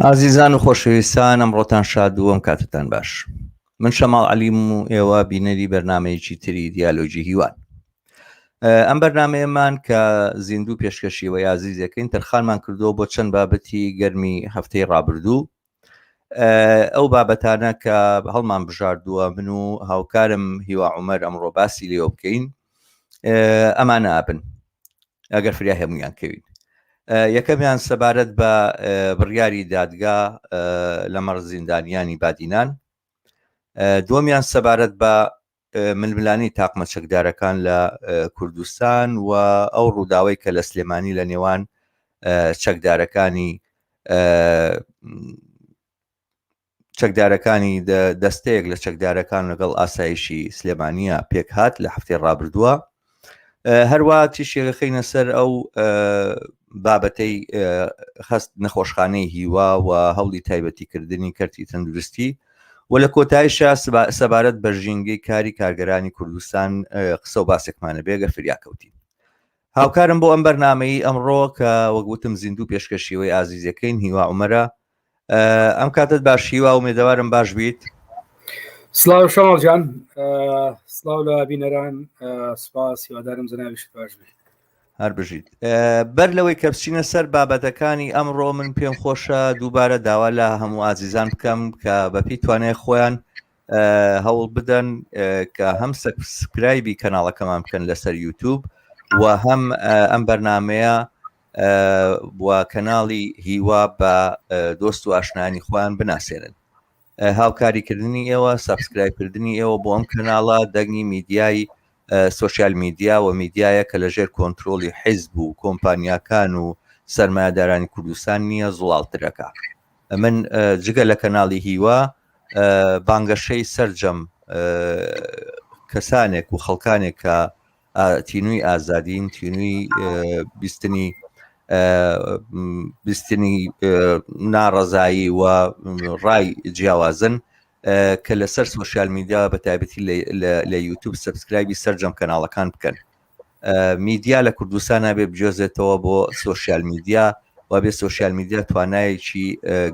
ئازیزان و خۆشەویستان ئەمڕۆتان شاد و ئەم کاتتان باش. من شەماڵ عەلیم و ئێوە بینەری بەرنامەیەکی تری دیالۆجی هیوان. ئەم بەرنمەیەمان کە زیندوو پێشکەشی و یازیزەکەین تەرخانمان کردووە بۆ چەند بابەتی گەرمی هەفتەی ڕابردوو. ئەو بابەتانە کە هەڵمان بژاردووە من و هاوکارم هیوا عومەر ئەمڕۆ باسی لێوە بکەین ئەمانە ئابن ئەگەر فریا هەمویان کەوین. یەکەمیان سەبارەت بە بڕیاری دادگا لە مەڕ زیندانیانی بادینان، دووەمیان سەبارەت بە ململانی تاقمە چەکدارەکان لە کوردستان و ئەو ڕووداوی کە لە سلێمانی لە نێوان چەکدارەکانی دەستەیەک لە چەکدارەکان لەگەڵ ئاسایشی سلێمانیە پێک هات لە هەفتەی ڕابردووە. هەروە تیشێکە خینە سەر ئەو بابەتەی خست نەخۆشخانەی هیوا و هەوڵی تایبەتیکردنی کەرتی تەندروستی و لە کۆتاییشە سەبارەت بە ژینگەی کاری کارگەرانی کوردستان قسە و باسێکمانە بێگە فریاکەوتین. هاوکارم بۆ ئەم بەرنامەی ئەمڕۆ کە وەگوتم زیندوو پێشکەشیەوەی ئازیزەکەین هیوا عومەرە. ئەم کاتت باش هیوا و مێدەوارم باش بیت. سلااو شەماڵ جان، سلااو لە بینەران، سپاس هیوادارم زەناویشت باش بێت. هەر بژیت. بەر لەوەی کە بچینە سەر بابەتەکانی ئەمڕۆ من پێم خۆشە دووبارە داوا لە هەموو ئازیزان بکەم کە بەپی توانای خۆیان هەوڵ بدەن کە هەم سبسکرایبی کەناڵەکەمان بکەن لەسەر یوتیوب و هەم ئەم بەرنمەیە و کەناڵی هیوا بە دۆست و ئاشنانی خۆیان بناسێنن. هاوکاریکردنی ئێوە، سابسکرایبکردنی ئێوە بۆ ئەم کەناڵە دەنگی میدیای سوۆسیال میدیا و میدیایە کە لەژێر کۆنتترۆلی حیزب و کۆمپانیاکان و سەرمایهدارانی کوردستان نییە زوڵالترەکە. من جگە لە کەناڵی هیوا بانگەشەی سەررجەم کەسانێک و خەڵکانێک کە تینووی ئازادین، تینووی بیستنی ناڕەزایی و ڕای جیاوازن کە لەسەر سوۆسیال میدیا بە تایبەتی لە یوتیوب سبسکرایبی سەررجەم کەناڵەکان بکەن. میدیا لە کوردستان نابێ بجۆزێتەوە بۆ سوۆسیال میدیا و بێ سوۆسیال میدیا توانایەکی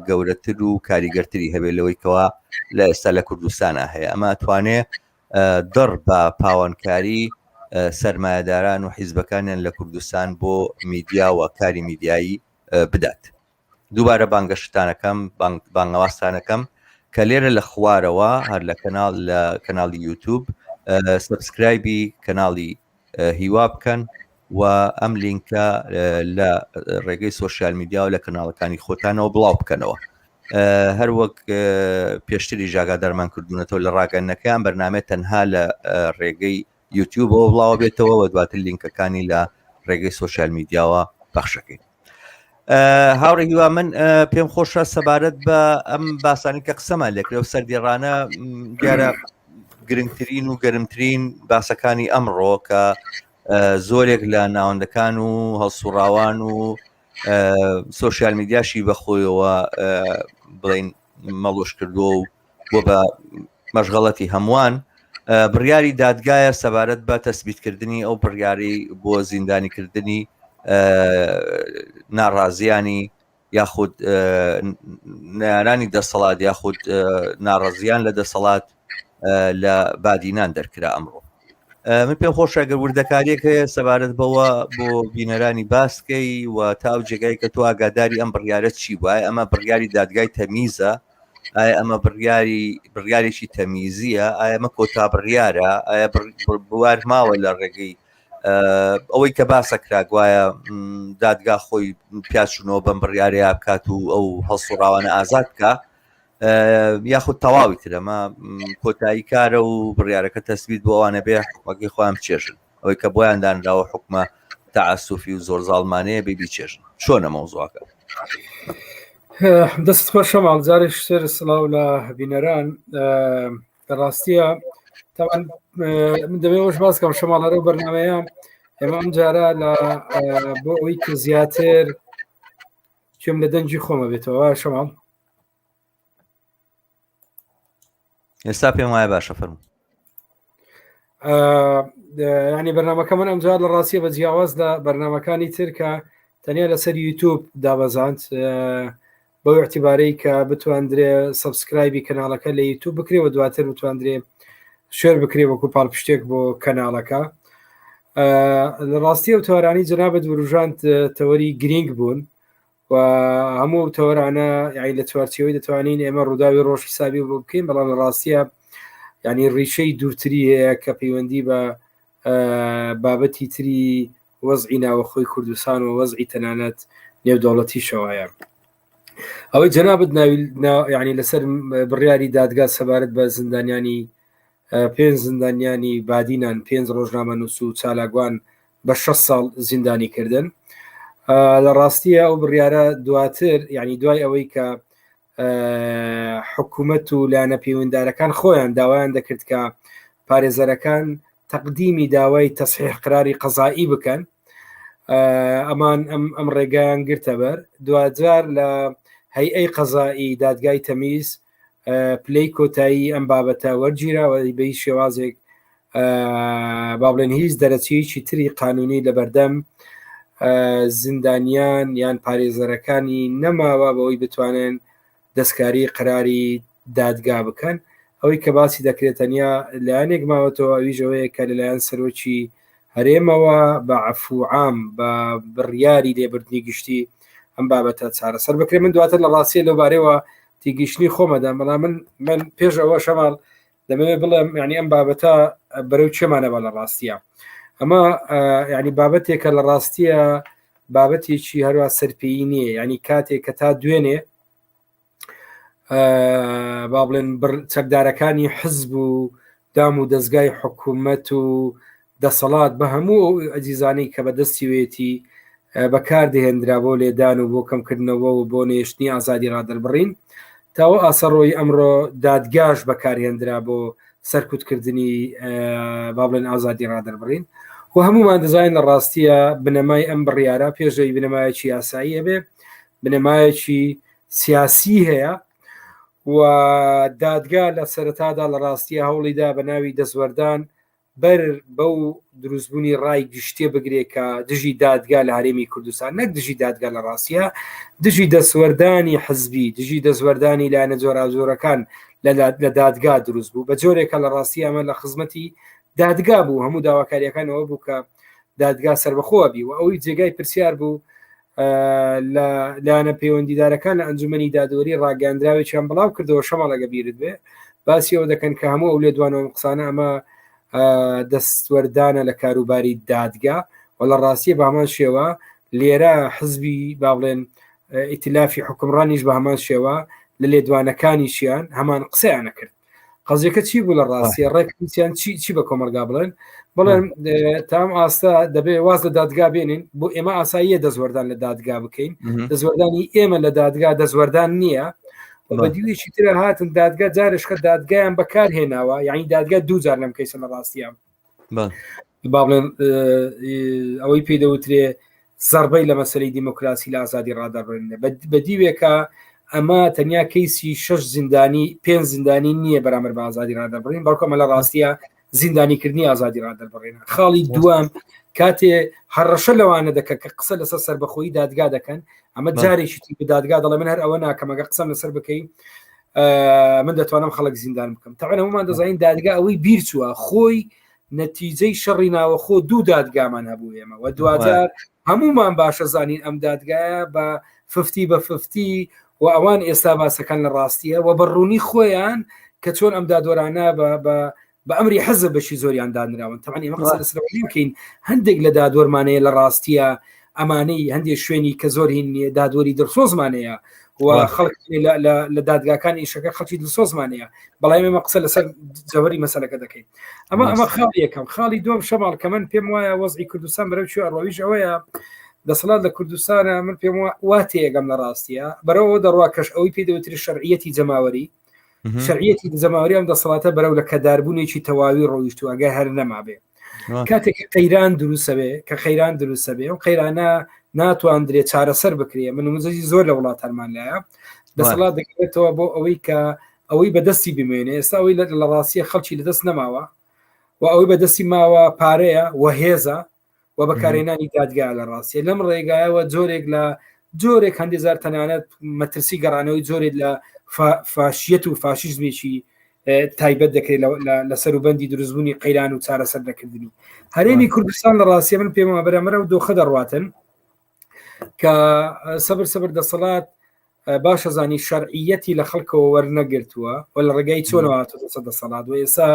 گەورەتر و کاریگەرتری هەبێت لەوەی کەوا لە ئێستا لە کوردستانە هەیە. ئەمە توانێ دڕ بە پاوانکاری سەرمایهداران و حیزبەکانیان لە کوردستان بۆ میدیا و کاری میدیایی بدات. دووبارە بانگەشتانەکەم بانگەواستانەکەم کە لێرە لە خوارەوە هەر لە کەناڵی یوتیوب سبسکرایبی کەناڵی هیوا بکەن و ئەم لینکە لە ڕێگەی سوۆسیال میدیا و لە کەناڵەکانی خۆتانەوە بڵاو بکەنەوە. هەر وەک پێشتری ژاگادارمان کردوونەتەوە لە ڕاگەنەکەیان بەرنامە تەنها لە ڕێگەی یوتیوبەوە بڵاو بێتەوە و دواتر لینکەکانی لە ڕێگەی سوۆسیال میدیاوە پەخشەکەین. هاوڕێ هیوا، من پێم خۆشە سەبارەت بە ئەم باسانی کە قسەمان لێکرێ سەردێڕانە دیارە گرنگترین و گەرمترین باسەکانی ئەمڕۆ کە زۆرێک لە ناوەندەکان و هەڵسوڕاوان و سوۆسیال میدیاشی بەخۆیەوە بڵین مەڵۆش کردووە و بۆ بە مەشغەڵەتی هەمووان بڕیاری دادگایە سەبارەت بە تەسبیتکردنی ئەو بڕیاری بۆ زیندانیکردنی ناڕازیانی یاخود نارانی دەسەڵات یاخود ناڕەزیان لە دەسەڵات لە بادینان دەرکرا ئەمڕۆ. من پێم خۆشە گەر وردەکاریەک هەیە سەبارەت بەوە بۆ بینەرانی باسکەی و تا ئەو جێگای کە تۆ ئاگاداری ئەم بڕیارە چی بووە؟ ئەمە بڕیاری دادگای تەمیزە؟ ئایا ئەمە بڕیارێکی تەمیزیە؟ ئایا ئەمە کۆتا بڕیارە؟ ئایا بوار ماوە لە ڕێگەی ئەوەی کە باسەکرا گوایە دادگا خۆی پیاچوونەوە بەم بڕیارەیە بکات و ئەو هەڵسوڕاوانە ئازاد بکە یاخود تەواوی تر ئەمە کۆتایی کارە و بڕیارەکە تەسبیت بۆ ئەوانە بێ وەکی خۆیان بچێژن ئەوەی کە بۆیان دانراوە حکومە تەعەسوفی و زۆر زاڵمانەیە بچێژن. چۆنە مەوزوعەکە؟ دەست خۆش شەماڵ، جارێک شتر سڵاو لە بینەران. ڕاستیە من دەبێ ئەوش باس کەم شەماڵەرە و بەرنامەیە ئێمە ئەم جارە بۆ ئەوەی کە زیاتر کوێم لە دەنجی خۆمە بێتەوە. شەماڵ ئێستا پێم وایە باشە فەرموو. ینی بەرنامەکە من ئەمجار لە ڕاستیە بە جیاواز لە بەرنامەکانی تر کە تەنیا لەسەر یوتیوب دابەزاند بۆ اعتیبارەی کە بتواندرێ سبسکرایبی کەناڵەکە لە یوتیوب بکرێەوە دواتر بتواندرێ شێر بکرێ وەکو پاڵپشتێک بۆ کەناڵەکە. لە ڕاستی و تەوەرانی جەنابەت وروژان تەوەری گرنگ بوون و هەموو تەوەرانە یعنی لە چوارچەوەی دەتوانین ئێمە ڕووداوی ڕۆژ حسابی بۆ بکەین، بەڵام لە ڕاستیە یعنی ڕیشەی دوورتری هەیە کە پەیوەندی بە بابەتی تری وەزعی ناوەخۆی کوردستان و وەزعی تەنانەت نێودەوڵەتی شەوایە. ئەوەی جەنابەت یعنی لەسەر بڕیاری دادگا سەبارەت بە زندانیانی 5 زندانیانی بادینان 5 ڕۆژنامە نووس و چالاگوان بە 6 ساڵ زیندانی کردن. لە ڕاستیە ئەو بڕیارە دواتر یعنی دوای ئەوەی کە حکوومەت و لایەنە پەیوەنددارەکان خۆیان داوایان دەکرد کە پارێزەرەکان تەقدیمی داوای تەصحیح قراری قەزایی بکەن، ئەمان ئەم ڕێگایان گرتە بەر. دوجار لە هەیئەی قەزایی دادگای تەمیز پلەی کۆتایی ئەم بابەتە وەرگیراوە بە هیچ شێوازێک با بڵێن هیچ دەرەچیەکی تری قانونی لە بەردەم زیندانیان یان پارێزەرەکانی نەماوە بەوەی بتوانن دەستکاری قراری دادگا بکەن. ئەوەی کە باسی دەکرێتەنیا لایەنێک ماوەتەوە ئەویژەوەیە کە لەلایەن سەرۆکی هەرێمەوە بە عەفوعام بە بڕیاری لێبردنی گشتی ئەم بابەتە چارەسەر بکرێ. من دواتر لە ڕاستیە لەوبارەیەوە تیگەیشتنی خۆمەدام، بەڵام من پێش ئەوە شەماڵ دەمەوێت بڵێم یعنی ئەم بابەتە بەرەو چێمانەوە لە ڕاستیە ئەمە یعنی بابەتێکە لە ڕاستیە بابەتێکی هەروە سەرپێیی نییە، یعنی کاتێک کە تا دوێنێ با بڵێن چەکدارەکانی حزب و دام و دەستگای حکوومەت و دەسەڵات بە هەموو ئەجیزانەی کە بەدەستیوێتی بەکاردەهێنرا بۆ لێدان و بۆ کەمکردنەوە و بۆ نێشتنی ئازادی ڕادەربڕین، تاوە ئاسەڕۆی ئەمڕۆ دادگاش بەکارهێنرا بۆ سەرکوتکردنی با بڵێن ئازادی ڕادەربڕین و هەمومان دەزانین لە ڕاستیە بنەمای ئەم بڕیارە پێشەوەی بنەمایەکی یاسایی هەبێ بنەمایەکی سیاسی هەیە و دادگا لە سەرەتادا لە ڕاستیە هەوڵیدا بە ناوی دەسوەردان بەر بەو دروستبوونی ڕای گشتێ بگرێت کە دژی دادگا لە هەرێمی کوردستان نەک دژی دادگا لە ڕاستیە دژی دەسوەردانی حزبی دژی دەسوەردانی لایەنە جۆراوجۆرەکان لە دادگا دروست بوو بە جۆرێکە لە ڕاستی ئەمە لە خزمەتی دادگا بوو. هەموو داواکاریەکانەوە بوو کە دادگا سەربەخۆ بی و ئەوەی جێگای پرسیار بوو لە لایەنە پەیوەندیدارەکان لە ئەنجومەنی دادوەری ڕاگەاندراوێکیان بڵاو کردەوە شەماڵەگە بیرت بێ باسی ئەوە دەکەن کە هەموو ئەو لێدوانەوە قسانە ئەمە دەستوەردانە لە کاروباری دادگا و لە ڕاستیە بە هەمان شێوە لێرە حزبی با بڵێن ئیتلافی حکومڕانیش بە هەمان شێوە لە لێدوانەکانیشیان هەمان قسەیان نەکرد. قەزیەکە چی بوو لە ڕاستیە ڕێکیان چی بە کۆمەلگا بڵێن تام ئاستا دەبێت واز لە دادگا بێنین بۆ ئێمە ئاساییە دەزوەردان لە دادگا بکەین، دەزوەردانی ئێمە لە دادگا دەزوەردان نییە بە دیوێکی ترە هاتن دادگا جارشکە دادگایان بەکار هێناوە یعنی دادگا دووجار لەم کەیسە لە ڕاستیان با بڵێن ئەوەی پێدەوترێ زەربەی لە مەسەلەی دیموکراسی لە ئازادی ڕادەبڕێنە بە دیوێکە ئەمە تەنیا کەیسی 6 زیندانی 5 زیندانی نییە بەرامبەر بە ئازادی ڕادەبڕین بەڵکومە لە ڕاستیە زیندانیکردنی ئازادی ڕادەبڕێنە. خاڵی دوام کاتێ هەڕەشە لەوانە دەکە کە قسە لەسەر سەربەخۆیی دادگا دەکەن ئەمە جارێکی تی دادگا دەڵێ من هەر ئەوە ناکەمەگە قسەم لەسەر بکەین من دەتوانم خەڵک زیندان بکەم. تەقەن هەمومان دەزانین دادگا ئەوەی بیر چووە خۆی نەتیجەی شەڕی ناوەخۆ دوو دادگامان هەبوو ئێمە و دوجار هەمومان باشە زانین ئەم دادگایە بە 50 و ئەوان ئێستا باسەکان لە ڕاستیە و بەڕوونی خۆیان کە چۆن ئەم دادوەرانە بە ئەمری حەزب بەشی زۆریان دانراون. تەمان ئێمە قسە لەسەر بکەین هەندێک لە دادوەرمانەیە لە ڕاستیە ئەمانەی هەندێک شوێنی کە زۆر هین نیە دادوەری دڵسۆزمانەیە و خەڵک لە دادگاکان ئیشەکە خەڵکی دڵسۆزمانەیە بەڵام ئێمە قسە لەسەر جەوەری مەسەلەکە دەکەین. ئەمە خاڵی یەکەم. خاڵی دوم شەماڵ کە من پێم وایە وەزعی کوردستان بەرەو چی ئەڕۆیش ئەوەیە دەسەڵات لە کوردستانە من پێم واتەیەگەم لە ڕاستیە بەرەوە دەڕوا کەش ئەوەی پێدەوتری شەرعیەتی جەماوەری شەرعیەتی دەزەماوەری ئەم دەسەڵاتە بەرەو لە کەداربوونێکی تەواوی ڕۆیشت و ئەگە هەر نەما بێ کاتێک قەیران دروستە بێ کە خەیران دروستە بێ و قەیرانە ناتوانندرێت چارەسەر بکرێ من نموزەی زۆر لە وڵاتانمان لایە دەسەڵات دەکرێتەوە بۆ ئەوەی کە ئەوەی بەدەستی بمێنێ ئێستا ئەوەی لە ڕاستیە خەڵکی لەدەست نەماوە و ئەوەی بەدەستی ماوە پارەیە و هێزە و بەکارهێنانی دادگا لە ڕاستیە لەم ڕێگایەوە جۆرێک لە جۆرێک هەندێزار تەنانەت مەترسی گەڕانەوەی جۆرێک لە فاشیەت و فاشیزمێکی تایبەت دەکرێت لە سەروبەندی دروستبوونی قەیران و چارەسەر دەکردنی هەرێمی کوردستان لە ڕاستی من پێم بەرەمەرە و دۆخە دەڕواتن کە سەبر دەسەڵات باشە زانی شەرعیەتی لە خەڵکەوە وەرنەگرتووە و لە ڕێگای چۆنەوە دەسەڵات و ئێستا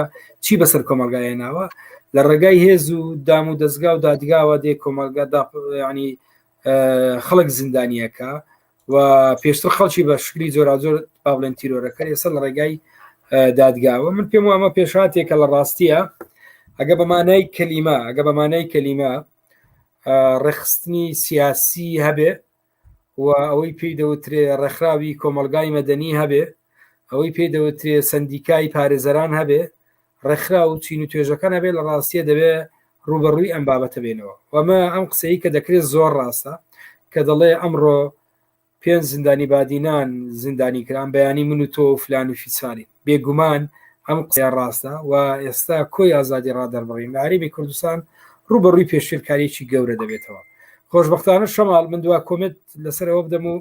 چی بەسەر کۆمەلگایەناوە لە ڕێگای هێز و دام و دەستگا و دادگاوە دێ کۆمەلگا ینی خەڵک زیندانیەکە و پێشتر خەڵکی بە شکلی زۆر با بڵێن تیرۆرەکە ئێستا لە ڕێگای دادگاوە من پێم وامە پێشاتێکە لە ڕاستیە ئەگە بەمانای کەلیمە ڕێخستنی سیاسی هەبێ و ئەوەی پێی دەوترێ ڕێکخراوی کۆمەلگای مەدەنی هەبێ ئەوەی پێی دەوترێ سندیکای پارێزەران هەبێ ڕێکخرا و چین و توێژەکان هەبێ لە ڕاستیە دەبێ ڕوبەڕووی ئەم بابەتە بێنەوە وەمە ئەم قسەی کە دەکرێت زۆر ڕاستە کە دەڵێ ئەمڕۆ 5 زیندانی بادینان زیندانی کران بەیانی من و تۆ و فلان و فیساری بێگومان ئەم قسە ڕاستە و ئێستا کۆی ئازادی ڕادەربڕین لە هەرێمی کوردستان ڕوبەڕووی پێشێرکاریی گەورە دەبێتەوە خۆشبەختانە شەماڵ من دوا کۆمنت لەسەرەوە بدەم و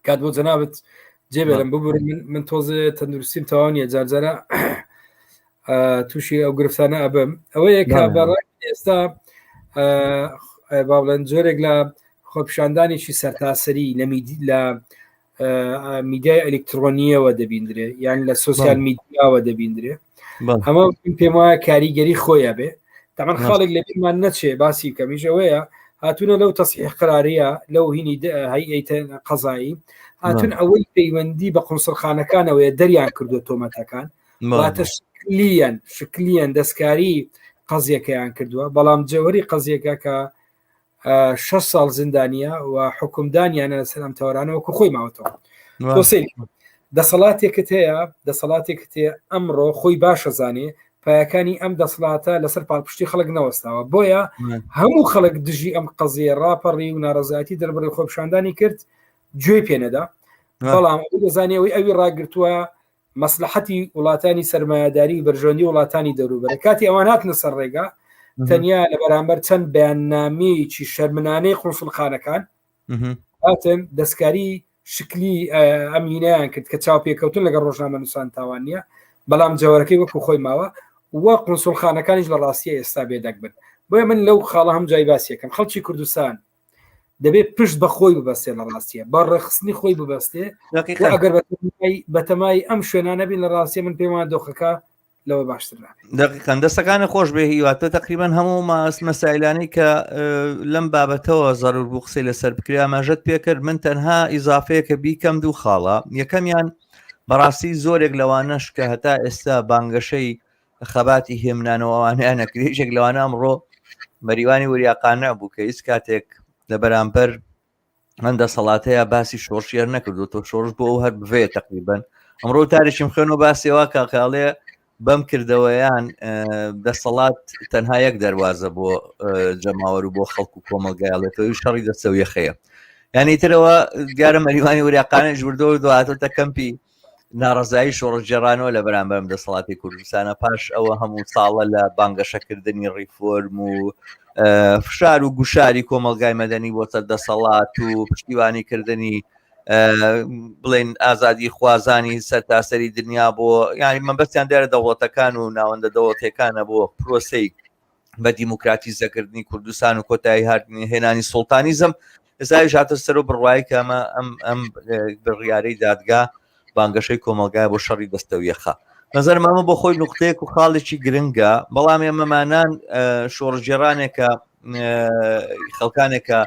کات بۆ جەنابەت جێبێرم ببوور من تۆزە تەندروستیم تەواویە جارجارە تووشی ئەو گرفتانە ئەبم ئەوەیە کە بەڕای ئێستا با بڵێن جۆرێک لە خۆپیشاندانێکی سەرتاسەری لە میدیای ئەلکترۆنیەوە دەبیندرێ یان لە سوسیال میدیاوە دەبیندرێ ئەمە پێم وایە کاریگەری خۆیە بێ تەمان خاڵێک لە بیرمان نەچێ باسی کەمیژەوەیە هاتوونە لەو تەصحیح قراریە لەو هینی هەیئەی قەزایی هاتون ئەوەی پەیوەندی بە قونسڵخانەکانەوەیە دەریان کردو تۆمەتەکان واتە شکلیان دەستکاری قەزیەکەیان کردووە بەڵام جەوهری قەزیەکە کە 6 ساڵ زیندانیە و حکومدانیانە لەسەر ئەم تەوەرانەوەکو خۆی ماوەتەوە دەسەڵاتێکت هەیە ئەمڕۆ خۆی باشە زانێ پایەکانی ئەم دەسەڵاتە لەسەر پاڵپشتی خەڵک نەوەستاوە بۆیە هەموو خەڵک دژی ئەم قەزیە ڕاپەڕی و ناڕەزایەتی دەربڕی خۆپیشاندانی کرد گوێ پێنەدا بەڵام دەزانێەوەی ئەوی ڕاگرتووە مەسلحەتی وڵاتانی سەرمایه‌داری بەرژۆندی وڵاتانی دەوروبەرە کاتی ئەوان هاتنە سەر ڕێگا تەنیا لە بەرامبەر چەند بەیاننامەیەکی شەرمنانەی قونسڵخانەکان هاتن دەستکاری شکلی ئەمینیان کرد کە چاوپێکەوتن لەگەڵ ڕۆژنامە نووسان تاوان نییە بەڵام جەوەرەکەی وەکو خۆی ماوە وە قونسڵخانەکانیش لە ڕاستیە ئێستا بێدەک بن بۆیە من لەو خاڵە هەم جای باسیەکەم خەڵکی کوردستان دەبێت پشت بە خۆی ببەستێ لە ڕاستیە بە ڕێخستنی خۆی ببەستێ ئەگەر بەتەمای ئەم شوێنانە بین لە ڕاستیە من پێم وایە دۆخەکە لەوە باشتر دقیقاً دەستەکانی خۆش بێ هیواتە تقریبا هەموو مەسائلانی کە لەم بابەتەوە زەرور بوو قسەی لەسەر بکرێ ئاماژەت پێکرد من تەنها ئیزافەیەکە بیکەم دوو خاڵە یەکەمیان بەڕاستی زۆرێک لەوانەش کە هەتا ئێستا بانگەشەی خەباتی هێمنانەوەوانیان نەکرێژێک لەوانە ئەمڕۆ بەریوانی وریاقانە بوو کە هیچ کاتێک لە بەرامبەر من دەسەڵاتەیە باسی شۆڕشیار نەکردو تۆ شۆڕش بۆ ئەو هەر بوێ تقریبا ئەمڕۆ تاریشم خوێنەوە باسیەوە کاقاڵێ بەم کردەوەیان دەسەڵات تەنها یەک دەواازە بۆ جەماوەر و بۆ خەڵک و کۆمەلگایڵێتەوەی شەڕی دەستەویەخەیە یعنی ترەوە دیارە مەریوانی وریاقانە ژوردەوە دواتۆتە کەمپی ناڕزایی شۆڕژێڕانەوە لە بەرامبەرم دەسەڵاتی کوردستانە پاش ئەوە هەموو ساڵە لە بانگەشەکردنی ڕیفۆرم و فشار و گوشاری کۆمەلگای مەدەنی بۆ دەسەڵات و پشتیوانیکردنی بڵێن ئازادی خوازانی سەرتاسەری دنیا بۆ ینی مەبەستیان دیارە دەوڵەتەکان و ناوەندە دەوڵەتەکانە بۆ پرۆسەی بە دیموکراتیزەکردنی کوردستان و کۆتایی هاتنی هێنانی سوڵتانیزم ئێستا ژاتە سەر و بڕوای کە ئەم بڕیارەی دادگا بانگەشەی کۆمەلگای بۆ شەڕی دەستەویەخە نظرم ئەمە بۆ خۆی نقطەیەک و خاڵێکی گرنگە بەڵام ئێمەمانان شۆڕژێڕانێکە خەڵکانێکە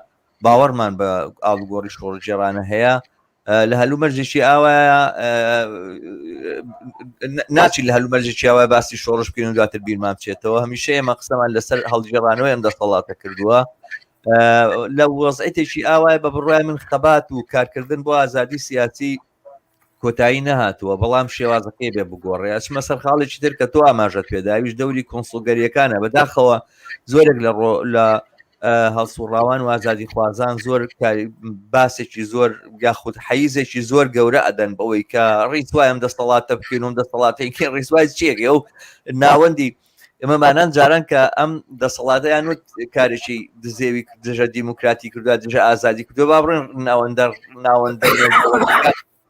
باوەڕمان بە ئاڵوگۆڕی شۆڕژێڕانە هەیە لە هەلومەرجێکی ئاوایە ناچی لە هەلومەرجێکی ئاوای باسی شۆڕش بکەین و دواتر بیرمان بچێتەوە هەمیشە ئێمە قسەمان لەسەر هەڵگێڕانەوەی ئەم دەسەڵاتە کردووە لە وەزعیتێکی ئاوای بە بڕوای من خەبات و کارکردن بۆ ئازادی سیاسی کۆتایی نەهاتووە بەڵام شێوازەکەی بێ بگۆڕێ ئەچمە سەر خاڵێکی تر کە تۆ ئاماژەت پێداویش دەوری کۆنسڵگەریەکانە بەداخەوە زۆرێک لە هەڵسوڕاوان و ئازادی خوازان زۆر باسێکی زۆر یاخود حەیزێکی زۆر گەورە ئەدەن بەوەی کە ڕیسوای ئەم دەسەڵاتە بکەین و دەسەڵاتێکی ڕیسوای چیەکە و ناوەندی ئێمەمانان جاران کە ئەم دەسەڵاتیان وت کارێکی دزێوی دژە دیموکراتی کردووە دژە ئازادی کردو با بڕێن ناوەندە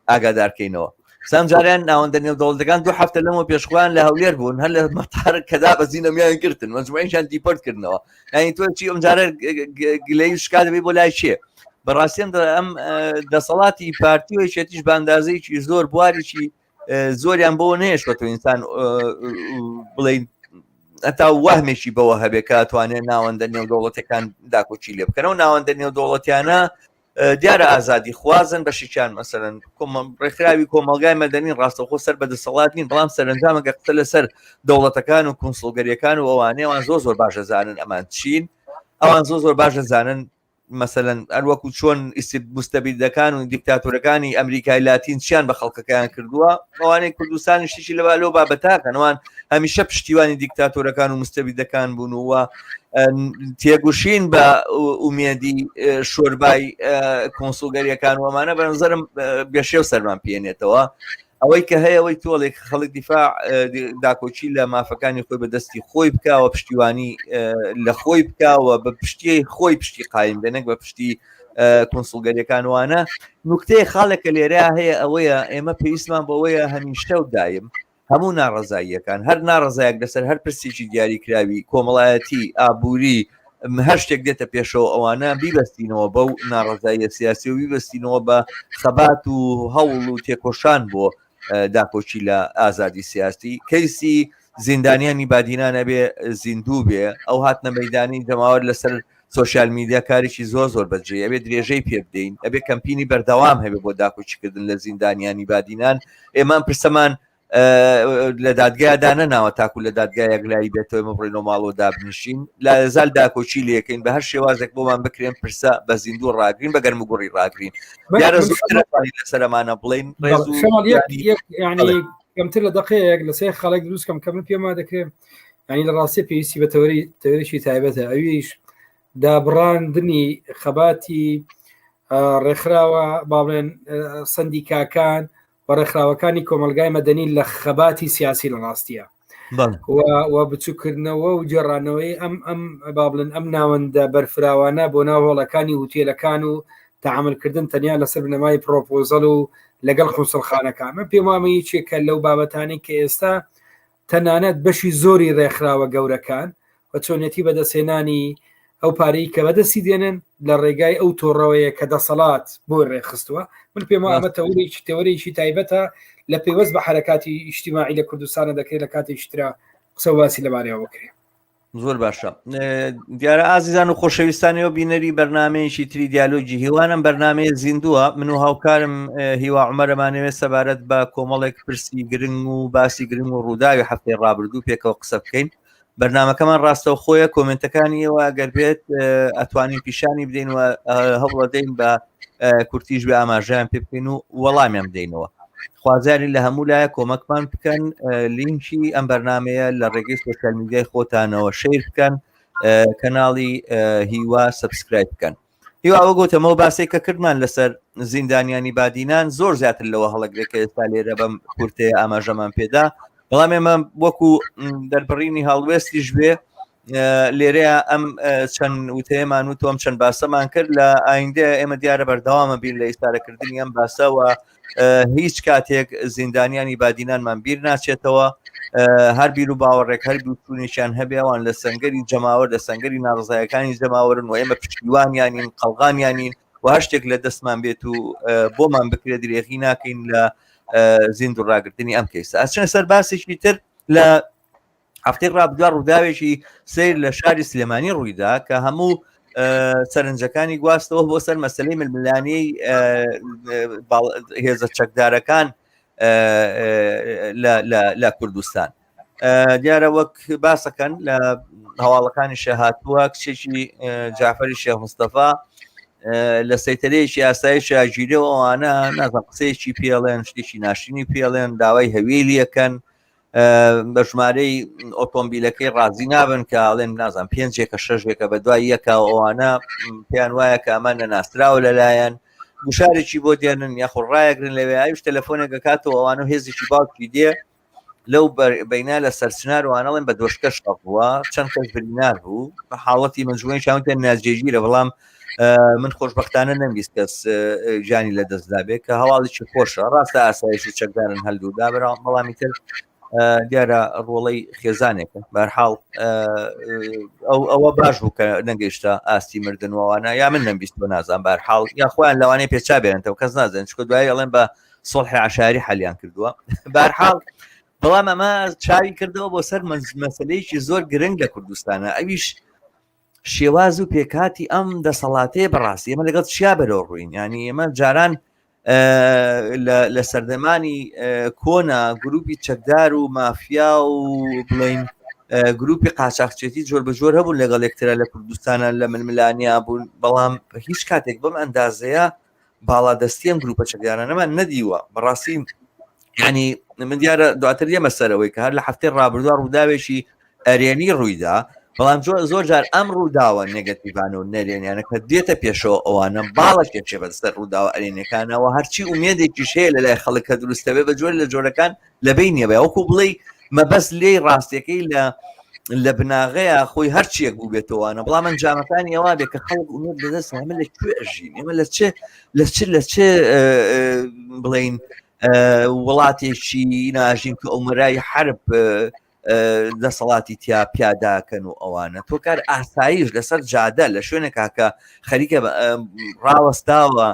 ئاگادارکەینەوە سام جاریان ناوەندە نێودەوڵەتەکان 2 هەفتە لەمەوە پێشخوان لە هەولێر بوون هەر لە مەتار کەدا بەزینە میان گرتن مەجموعەیشان دیپۆرتکردنەوە یانی تۆ چی ئەم جارە گلەی شکا دەبێ بۆ لای چیە بەڕاستیان ئەم دەسەڵاتی پارتی و یەکێتیش بە ئەندازەیەکی زۆر بوارێکی زۆریان بۆ نێشوە تۆ ئینسان بڵێ هەتا وەهمێکی بەوە هەبێ کە توانێت ناوەندە نێودەوڵەتەکان داکۆچی لێ بکەنەوە ناوەندە نێودەوڵەتیانە دیارە ئازادی خوازن بەشیان مەسەرەن ڕێکخراوی کۆمەلگای مەدەنی ڕاستەخۆ سەر بە دەسەڵات نین بەڵام سەرنجامەگە قسە لەسەر دەوڵەتەکان و کونسڵگەریەکان و ئەوانەیەوان زۆر باشە زانن ئەمان چین ئەوان زۆر باشە زانن مەسەلەن ئەروەکو چۆن مستەبیدەکان و دیکتاتۆرەکانی ئەمریکای لاتین چیان بە خەڵکەکان کردووە ئەوانەی کوردستانی شتێکی لەو بابەتاکەنەوان هەمیشە پشتیوانی دیکتاتۆرەکان و مستەبیدەکان بوون وە تێگوشین بە ئومێدی شۆربای کۆنسڵگەریەکان وەمانە بەنظرم بێشێو سەرمان پێێنێتەوە ئەوەی کە هەیە ئەوەی تۆڵێک خەڵک دیفاع داکۆچی لە مافەکانی خۆی بەدەستی خۆی بکەوە پشتیوانی لە خۆی بکەوە بە پشتی خۆی پشتی قایم بێنێک بە پشتی کۆنسڵگەریەکان وانە نوکتەی خاڵێکە لێرە هەیە ئەوەیە ئێمە پێویستمان بەوەیە هەمیشە و دایم هەموو ناڕزاییەکان هەر ناڕزایەک لەسەر هەر پرسێکی دیاریکراوی کۆمەڵایەتی ئابووری هەر شتێک دێتە پێشەوە ئەوانە بیبەستینەوە بەو ناڕزاییە سیاسی و بیبەستینەوە بە خەبات و هەوڵ و تێکۆشان بۆ داکۆچی لە ئازادی سیاسی کەیسی زیندانیانی بادینانە بێ زیندوو بێ ئەو هاتنە مەیدانی جەماوەر لەسەر سوۆشیال میدیا کارێکی زۆر بەجێ ئەبێ درێژەی پێ بدەین ئەبێ کەمپینی بەردەوام هەبێ بۆ داکۆچیکردن لە زیندانیانی بادینان ئێمان پرسەمان لە دادگایدانە ناوە تاکو لە دادگایەک لای بێتەوە ئمە بڕێنەوە ماڵەوە دابنیشین لە زال داکۆچی لەکەین بە هەر شێوازێک بۆمان بکرێن پرسە بە زیندوو ڕاگرین بە گەرم و گوڕی ڕاگرین دیارە لەسەرمانە بڵین ینی کەمتر لە دقەیەک لە سێ خەڵک دروستکەم کە من پێما دەکرێن ینی لە ڕاستی پێویستی بە تەوەریشی تایبەتە ئەویش دابڕاندنی خەباتی ڕێکخراوە باڵێن سندیکاکان وەڕێکخراوەکانی کۆمەلگای مەدەنی لە خەباتی سیاسی لە ڕاستیە و بچووکردنەوە و جێڕانەوەی ئەم با بڵێن ئەم ناوەندە بەرفراوانە بۆ ناوهۆڵەکانی هوتێلەکان و تەعاملکردن تەنیا لەسەر بنەمای پرۆپۆزەڵ و لەگەڵ خونسڵخانەکان من پێم وایە چێکە لەو بابەتانی کە ئێستا تەنانەت بەشی زۆری ڕێکخراوە گەورەکان و چۆنێتی بەدەستێنانی ئەو پارەی کە بەدەستی دێنن لە ڕێگای ئەو تۆڕەوەیە کە دەسەڵات بۆ ڕێخستووە من پێم ئەمە تەوەریشی تایبەتە لە پێوەست بە حرەکاتی ئیجتیماعی لە کوردستانە دەکرێت لە کاتێکترا قسە واسی لەبارەیەوە بکرێت زۆر باشە دیارە ئازیزان و خۆشەویستانەوە بینەری بەرنمەیەکی تری دیالۆجی هیوانم بەرنمەیە زیندووە من و هاوکارم هیوا عومەرەمانەوێت سەبارەت بە کۆمەڵێک پرسی گرنگ و باسی گرنگ و ڕووداوی هەفتەی ڕابردوو پێکەوە قسە بکەین بەرنمەکەمان ڕاستەو خۆیە کۆمنتەکانیەوە ئەگەر بێت ئەتوانین پیشانی بدەین و هەوڵەدەین بە کورتیش بە ئاماژیان پێ بکەین و وەڵامیان بدەینەوە خوازاری لە هەموو لایە کۆمەکمان بکەن لینکی ئەم بەرنمەیە لە ڕێگەی سۆشیال میدیای خۆتانەوە شیر بکەن کەناڵی هیوا سبسکرایب بکەن هیوا ئەوە گوتەمەوە باسی کە کردمان لەسەر زیندانیانی بادینان زۆر زیاتر لەوە هەڵەگرێکە ئێستا لێرە بەم کورتەیە ئاماژەمان پێدا بەڵام ئێمە وەکو دەربڕینی هەڵوێستیش بێ لێرەیە ئەم چەند وتەیەمان و تۆم چەند باسەمان کرد لە ئایندە ئێمە دیارە بەردەوامە بیر لە ئیسارەکردنی ئەم باسەوە هیچ کاتێک زیندانیانی بادینانمان بیر ناچێتەوە هەر بیر و باوەڕێک هەر دووچوونیشان هەبێوان لە سەنگەری جەماوەر لە سەنگەری ناڕزایەکانی جەماوەرن و ئێمە پشتیوانیانین قەڵغانیانین و هەر شتێک لە دەستمان بێت و بۆمان بکرێت درێغی ناکەین لە زیند و ڕاگرتنی ئەم کەیسە ئەچنە سەر باسێکی تر لە هەفتەی ڕابردووە ڕووداوێکی سیر لە شاری سلێمانی ڕوویدا کە هەموو سەرنجەکانی گواستەوە بۆ سەر مەسلەی ململانەی هێزە چەکدارەکان لە کوردستان دیارە وەک باسەکەن لە هەواڵەکانی شەهاتووە کچێکی جعفەری شێخ مستەفا لە سەیتەرەیەکی ئاسایشی ئاژیرەوە ئەوانە نازانم قسەیەکی پێڵێن شتێکی ناشرینی پێڵێن داوای هەویلیەکەن بە ژمارەی ئۆتۆمبیلەکەی ڕازی نابن کە ئاڵێن نازان 5 6 بە دوای یەکە ئەوانە پێیان وایە کە ئەمان نەناسراوە لەلایەن گوشارێکی بۆ دێنن یاخۆ ڕایەگرن لەوێ ئاویش تەلەفۆنێک دەکاتەوە ئەوانە هێزێکی باوکی دێ لەو بەینا لە سەرچنار وانەڵێن بە دۆشکە شەڕ بووە چەند کەس برینار بوو بە حاڵەتی مجموعی چاوتە ناجێگیرە بەڵام من خۆشبەختانە نەمویست کەس ژیانی لە دەستدا بێت کە هەواڵێکی خۆشە ڕاستە ئاسایشی چەکدارن هەلدوودا بەڵامی تر دیارە ڕۆڵەی خێزانێکە بەرحاڵ ئەوە باش بوو کە نەگەیشتە ئاستی مردنەوەوانە یا من نەمویست بە نازان بەرحاڵ یا خۆیان لەوانەیە پێچا بێنێتەوە کەس نازانن چکە دوایی ئەڵێن بە سڵحی عشاری حەلیان کردووە بەرحاڵ بەڵام ئەمە چاوی کردەوە بۆ سەر مەسەلەیەکی زۆر گرنگ لە کوردستانە ئەویش شێواز و پێکاتی ئەم دەسەڵاتەیە بەڕاستی ئێمە لەگەڵ چیا بەرەو ڕووین ینی ئێمە جاران لە سەردەمانی کۆنا گروپی چەکدار و مافیا و بڵین گروپی قاچاقچێتی جۆر بە جۆر هەبوون لەگەڵ یەکترە لە کوردستانە لە ململانیا بوون بەڵام هیچ کاتێک بەم ئەندازەیە باڵادەستی ئەم گروپە چەکدارانەمان نەدیوە بەڕاستی ینی من دیارە دواتر دێمە سەرەوەی کە هەر لە هەفتەی ڕابردووە ڕووداوێکی ئەرێنی ڕوویدا بەڵام زۆر جار ئەم ڕووداوە نێگەتیڤانە و نەرێنیانە کە دێتە پێشەوە ئەوانە باڵێکێکێ بەسەر ڕووداوە ئەرێنەکانەوە هەرچی ئومێدێکیش هەیە لە لای خەڵک کە دروستەوێ بە جۆر لە جۆرەکان لەبەی نیەوە وەکو بڵێ مەبەست لێی ڕاستیەکەی لە بناغەیە خۆی هەرچیەک بوو بێتەوەوانە بەڵام ئەنجامەکانی ئەوە بێت کە خەڵک ئومێد بەدەست ئەمە لەکوێ ئەژین ئێمە لە چه بڵین وڵاتێکی ناژین کە ئەومەرای حرب دەسەڵاتی تیا پیاداکەن و ئەوانە تۆ کار ئاساییش لەسەر جادە لە شوێنێکا کە خەریکە ڕاوەستاوە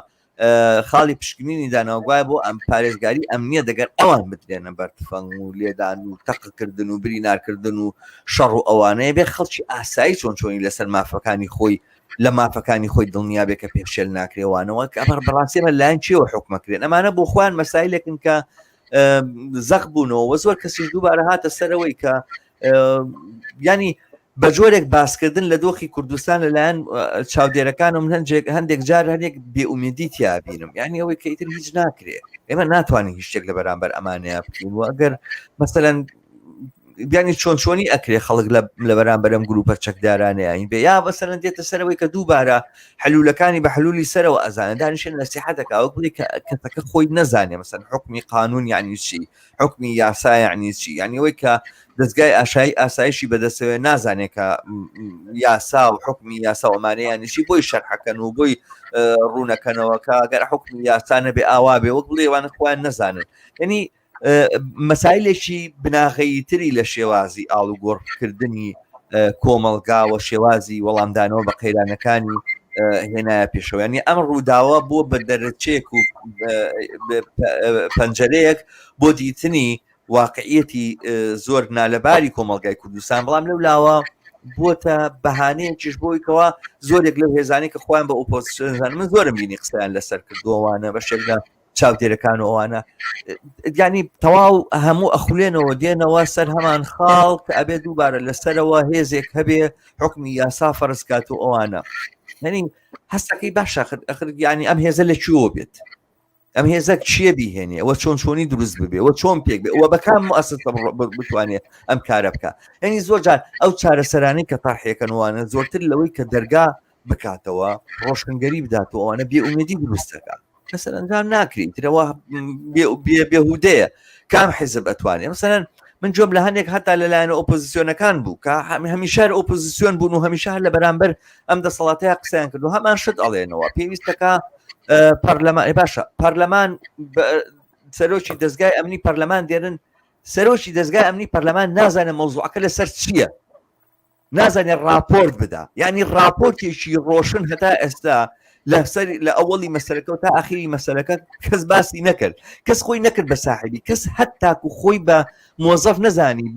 خاڵی پشکنینی داناوگوای بۆ ئەم پارێزگاری ئەمنیە دەگەر ئەوان بدرێنە بەرتفەنگ و لێدان و تەقکردن و برینارکردن و شەڕ و ئەوانەیە بێ خەڵکی ئاسایی چۆنی لەسەر مافەکانی خۆی لە مافەکانی خۆی دڵنیا بێ کە پێشێل ناکرێوانەوە کە ئەمە بەڕاستیمە لایەن چیەوە حکومەکرێن ئەمانە بۆ خۆیان مەسایلێکن کە زەق بوونەوە وە زۆر کەسی دووبارە هاتە سەرەوەی کە ینی بە جۆرێک باسکردن لە دۆخی کوردستان لەلایەن چاودێرەکان و هەندێک جار هەندێک بێئومێدی تیابینم یعنی ئەوەی کە ئیتر هیچ ناکرێت ئێمە ناتوانین هیچ شتێک لە بەرامبەر ئەمانەیە بکەین و ئەگەر مەسەلەن بیانی چۆنی ئەکرێ خەڵک لە بەرامبەرم گروپە چەکدارانەیە بێ یا بەسەرەن دێتە سەرەوەی کە دووبارە حلولەکانی بە حلولی سەرەوە ئەزانە دانیشێن نەسیحەتەکە ئەو بڵێ کەسەکە خۆی نەزانێ مەسەن حکمی قانون یعنی چی حکمی یاسا یعنی چی یعنی ئەوەی کە دەستگای ئاسایشی بەدەستەوێ نازانێ کە یاسا و حکمی یاسا ئەمانەیانیشی بۆی شەرحەکەن و بۆی ڕوونەکەنەوە کە ئەگەر حکمی یاسا نەبێ ئاوا بێ وەک بڵێوانە خۆیان نەزانن یعنی مەسایلێکی بناغەیی تری لە شێوازی ئاڵوگۆڕکردنی کۆمەڵگاوە شێوازی وەڵامدانەوە بە قەیرانەکانی هێنایە پێشەوەنی ئەم ڕووداوە بۆ بە دەرەچێک و پەنجەرەیەک بۆ دیتنی واقعیەتی زۆر نالەباری کۆمەڵگای کوردستان بەڵام لەو لاوە بۆتە بەهانەیەکیش بۆیکەوە زۆرێک لەو هێزانی کە خۆیان بە ئۆپۆزیسیۆن من زۆرم بینی قسەیان لەسەر کردووەوانە بە شێکدا چاودێرەکان و ئەوانە ینی تەواو هەموو ئەخولێنەوە دێنەوە سەر هەمان خاڵ کە ئەبێ دووبارە لەسەرەوە هێزێک هەبێ حکمی یاسا فەرزکات و ئەوانە هەنی هەستەکەی باشە ینی ئەم هێزە لە چیۆ بێت ئەم هێزە چیە بیهێنێ ئەوە چۆنی دروست ببێ ئەوە چۆن پێک بێ ئەوە بەکام مؤسسە بتوانێت ئەم کارە بکە ینی زۆر جار ئەو چارەسەرانی کە تاحیەکەنوانە زۆرتر لەوەی کە دەرگا بکاتەوە ڕۆشنگەری بداتەوە ئەوانە بێئومێدی دروستەکە مثلا ئەنجام ناکرێت ترەوە بێهودەیە کام حیزب ئەتوانێت مثلا من جۆم لە هەندێک هەتا لەلایەنە ئۆپۆزیسیۆنەکان بوو کە هەمیشە ئۆپۆزیسیۆن بوون و هەمیشە لە بەرامبەر ئەم دەسەڵاتەیە قسەیان کرد و هەمان شت ئەڵێنەوە پێویستەکە پەرلەمان باشە پەرلەمان سەرۆکی دەستگای ئەمنی پەرلەمان دێرن سەرۆکی دەستگای ئەمنی پەرلەمان نازانێت مەوزوعەکە لەسەر چییە نازانێت راپۆرت بدا یعنی راپۆرتێکی ڕۆشن هەتا ئێستا لە ئەوڵی مەسەلەکە و تا ئاخری مەسەلەکە کەس باسی نەکرد کەس خۆی نەکرد بە ساحبی کەس هەتاکو خۆی بە مۆزەف نەزانی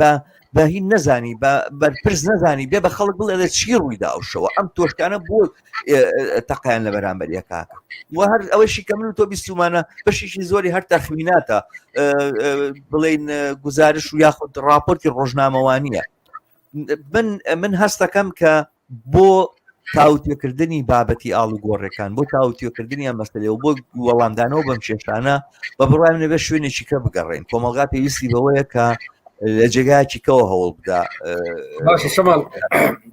بە هین نەزانی بەرپرس نەزانی بێ بە خەڵک بڵێ چی ڕوویدا ئەوشەوە ئەم تۆشکانە بۆ تەقیان لە بەرامبەر یەکاکە و هەر ئەوەشی کە من و تۆ بیستمانە بەشیشی زۆری هەر تەخمیناتە بڵێن گزارش و یاخود راپۆرتی ڕۆژنامەوانیە من هەستەکەم کە بۆ تاوتێکردنی بابەتی ئاڵوگۆڕەکان بۆ تاوتێکردنی ئەم مەسەلەیە و بۆ وەڵامدانەوە بەم کێشانە بە بڕوایم نەبێت شوێنێکی کە بگەڕێن کۆمەڵگا پێویستی بەوەیە کە لە جێگایکی کەەوە هەوڵ بدا باشە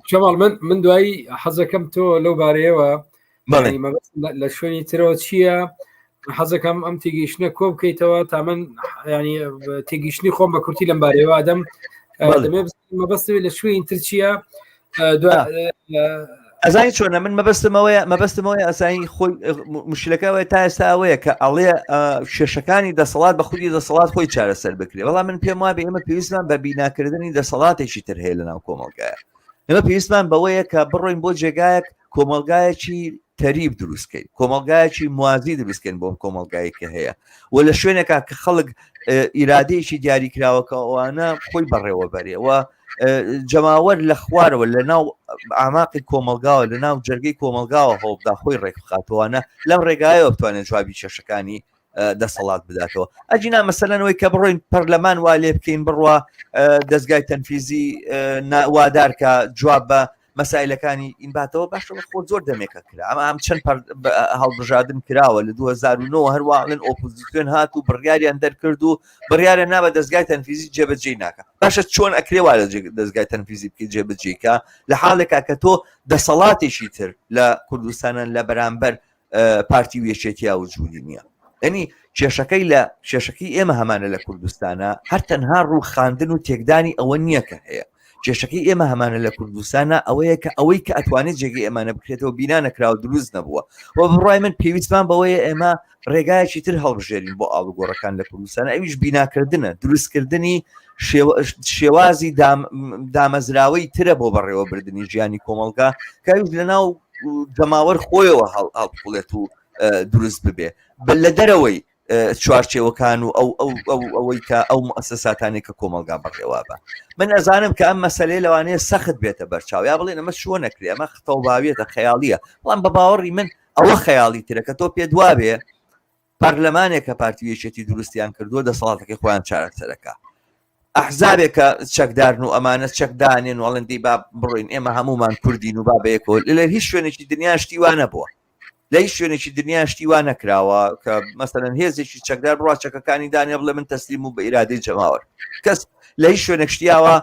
شەماڵ من دوایی حەزەکەم تۆ لەو بارەیەوە لە شوێنی ترەوە چییە حەزەکەم ئەم تێگەیشتنە کۆ بکەیتەوە تا من ینی تێگەیشتنی خۆم بە کورتی لەم بارەوە ئادەم دەمێ مەبەستەوێت لە شوێی تر چییە ئەزانی چۆنە من مەبەستمەوەی ئەسایی خۆی مشکلەکەەوەی تا ئێستا ئەوەیە کە ئەڵێ شێشەکانی دەسەڵات بە خودی دەسەڵات خۆی چارەسەر بکرێت بەڵام من پێم وایە ئێمە پێویستمان بە بیناکردنی دەسەڵاتێکی تر هەیە لەناو کۆمەڵگایە ئێمە پێویستمان بەوەیە کە بڕۆین بۆ جێگایەک کۆمەڵگایەکی تەریب دروستکەین کۆمەڵگایەکی موازی دروستکەین بۆم کۆمەڵگایەکە هەیە و لە شوێنێکە کە خەڵک ئیرادەیەکی دیاریکراوەکە ئەوانە خۆی بەڕێوە بەرێەوە جەماوەر لە خوارەوە لە ناو ئاماقی کۆمەلگاوە لە ناو جەرگەی کۆمەلگاوە هەوڵدا خۆی ڕێکخاتەوەوانە لەم ڕێگایەوە بتوانێت جوابی کێشەکانی دەسەڵات بداتەوە ئەجینا مەسەلەنەوەی کە بڕۆین پەرلەمان وا لێ بکەین بڕوا دەستگای تەنفیزی وادارکە جواب بە مەسائلەکانی ئینباتەوە باشەوە خۆ زۆر دەمێکە کرا ئەمە ئەم چەند هەڵبژاردن کراوە لە 2009 هەروواڵن ئۆپۆزیسیۆن هات و بڕیاریان دەرکرد و بڕیارە نابە دەستگای تەنفیزی جێبەجێ ناکە باشە چۆن ئەکرێوا لە دەستگای تەنفیزی بکەیت جێبەجێکە لە حاڵێکا کە تۆ دەسەڵاتێکی تر لە کوردستانە لە بەرامبەر پارتی و یەکێتیا وجودی نییە ئەنی کێشەکەی ئێمە هەمانە لە کوردستانە هەر تەنها ڕووخاندن و تێکدانی ئەوە نییە کە هەیە کێشەکەی ئێمە هەمانە لە کوردستانە ئەوەیە کە ئەوەی کە ئەتوانێت جێگەی ئێمانە بکرێتەوە بینا نەکراوە دروست نەبووە و بڕای من پێویستمان بەوەیە ئێمە ڕێگایەکی تر هەڵبژێرین بۆ ئاڵوگۆڕەکان لە کوردستانە ئەویش بیناکردنە دروستکردنی شێوازی دامەزراوەی ترە بۆ بەڕێوەبردننی ژیانی کۆمەڵگا کاویش لەناو جەماوەر خۆیەوە هەڵبڵێت و دروست ببێ لە دەرەوەی چوارچێوەکان و ئەوەی کە ئەو مؤسساتانی کە کۆمەلگا بەڕێوا بە من ئەزانم کە ئەم مەسەلەی لەوانەیە سەخت بێتە بەرچاو یا بڵێن ئەمە شوە نەکرێ ئەمە خەڵباویەتە خەیاڵیە بەڵام بە باوەڕی من ئەوە خەیاڵی ترە کە تۆ پێ دوابێ پەرلەمانێک کە پارتیەکێتی دروستیان کردووە دەسەڵاتەکەی خۆیان چارەسەرەکە ئەحزابێکە چەکدارن و ئەمانە چەکدانێن وەڵندی با بڕۆین ئێمە هەمومان کوردین و با بەیەکۆ لە هیچ شوێنێکی دنیا شتیوانە بووە لە هیچ شوێنێکی دنیا شتیوان نەکراوە کە مەسەلەن هێزێکی چەکدار بڕوا چەکەکانی دانیا بڵێ من تەسلیم و بە ئیرادەی جەماوەر کەس لە هیچ شوێنێک شتیاوە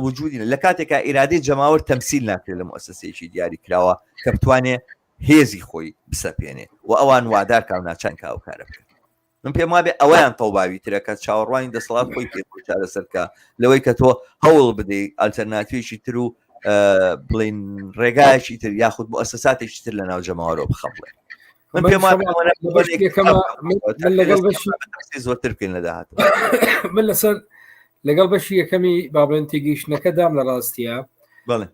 وجودی لە کاتێکە ئیرادەی جەماوەر تەمسیل ناکرێت لە مؤسسەیەکی دیاری کراوە کە بتوانێت هێزی خۆی بسەپێنێ و ئەوان وادار کاو ناچەند کاوکارە بکەن من پێم وابێ ئەوەیان تەواوی ترە کە چاوەڕوانی دەسەڵات خۆی پێ چارەسەرکە لەوەی کە تۆ هەوڵ بدەیت ئالتەرناتیوێکی تر و بڵین ڕێگایەکی تر یاخود مؤسساتێکی تر لە ناو جەماوەرەوە بخەڵێ من پێم زۆرتر بکەین لە داهات من لەسەر لەگەڵ بەشی یەکەمی بابڵێن تێگەیشتنەکە دام لە ڕاستیە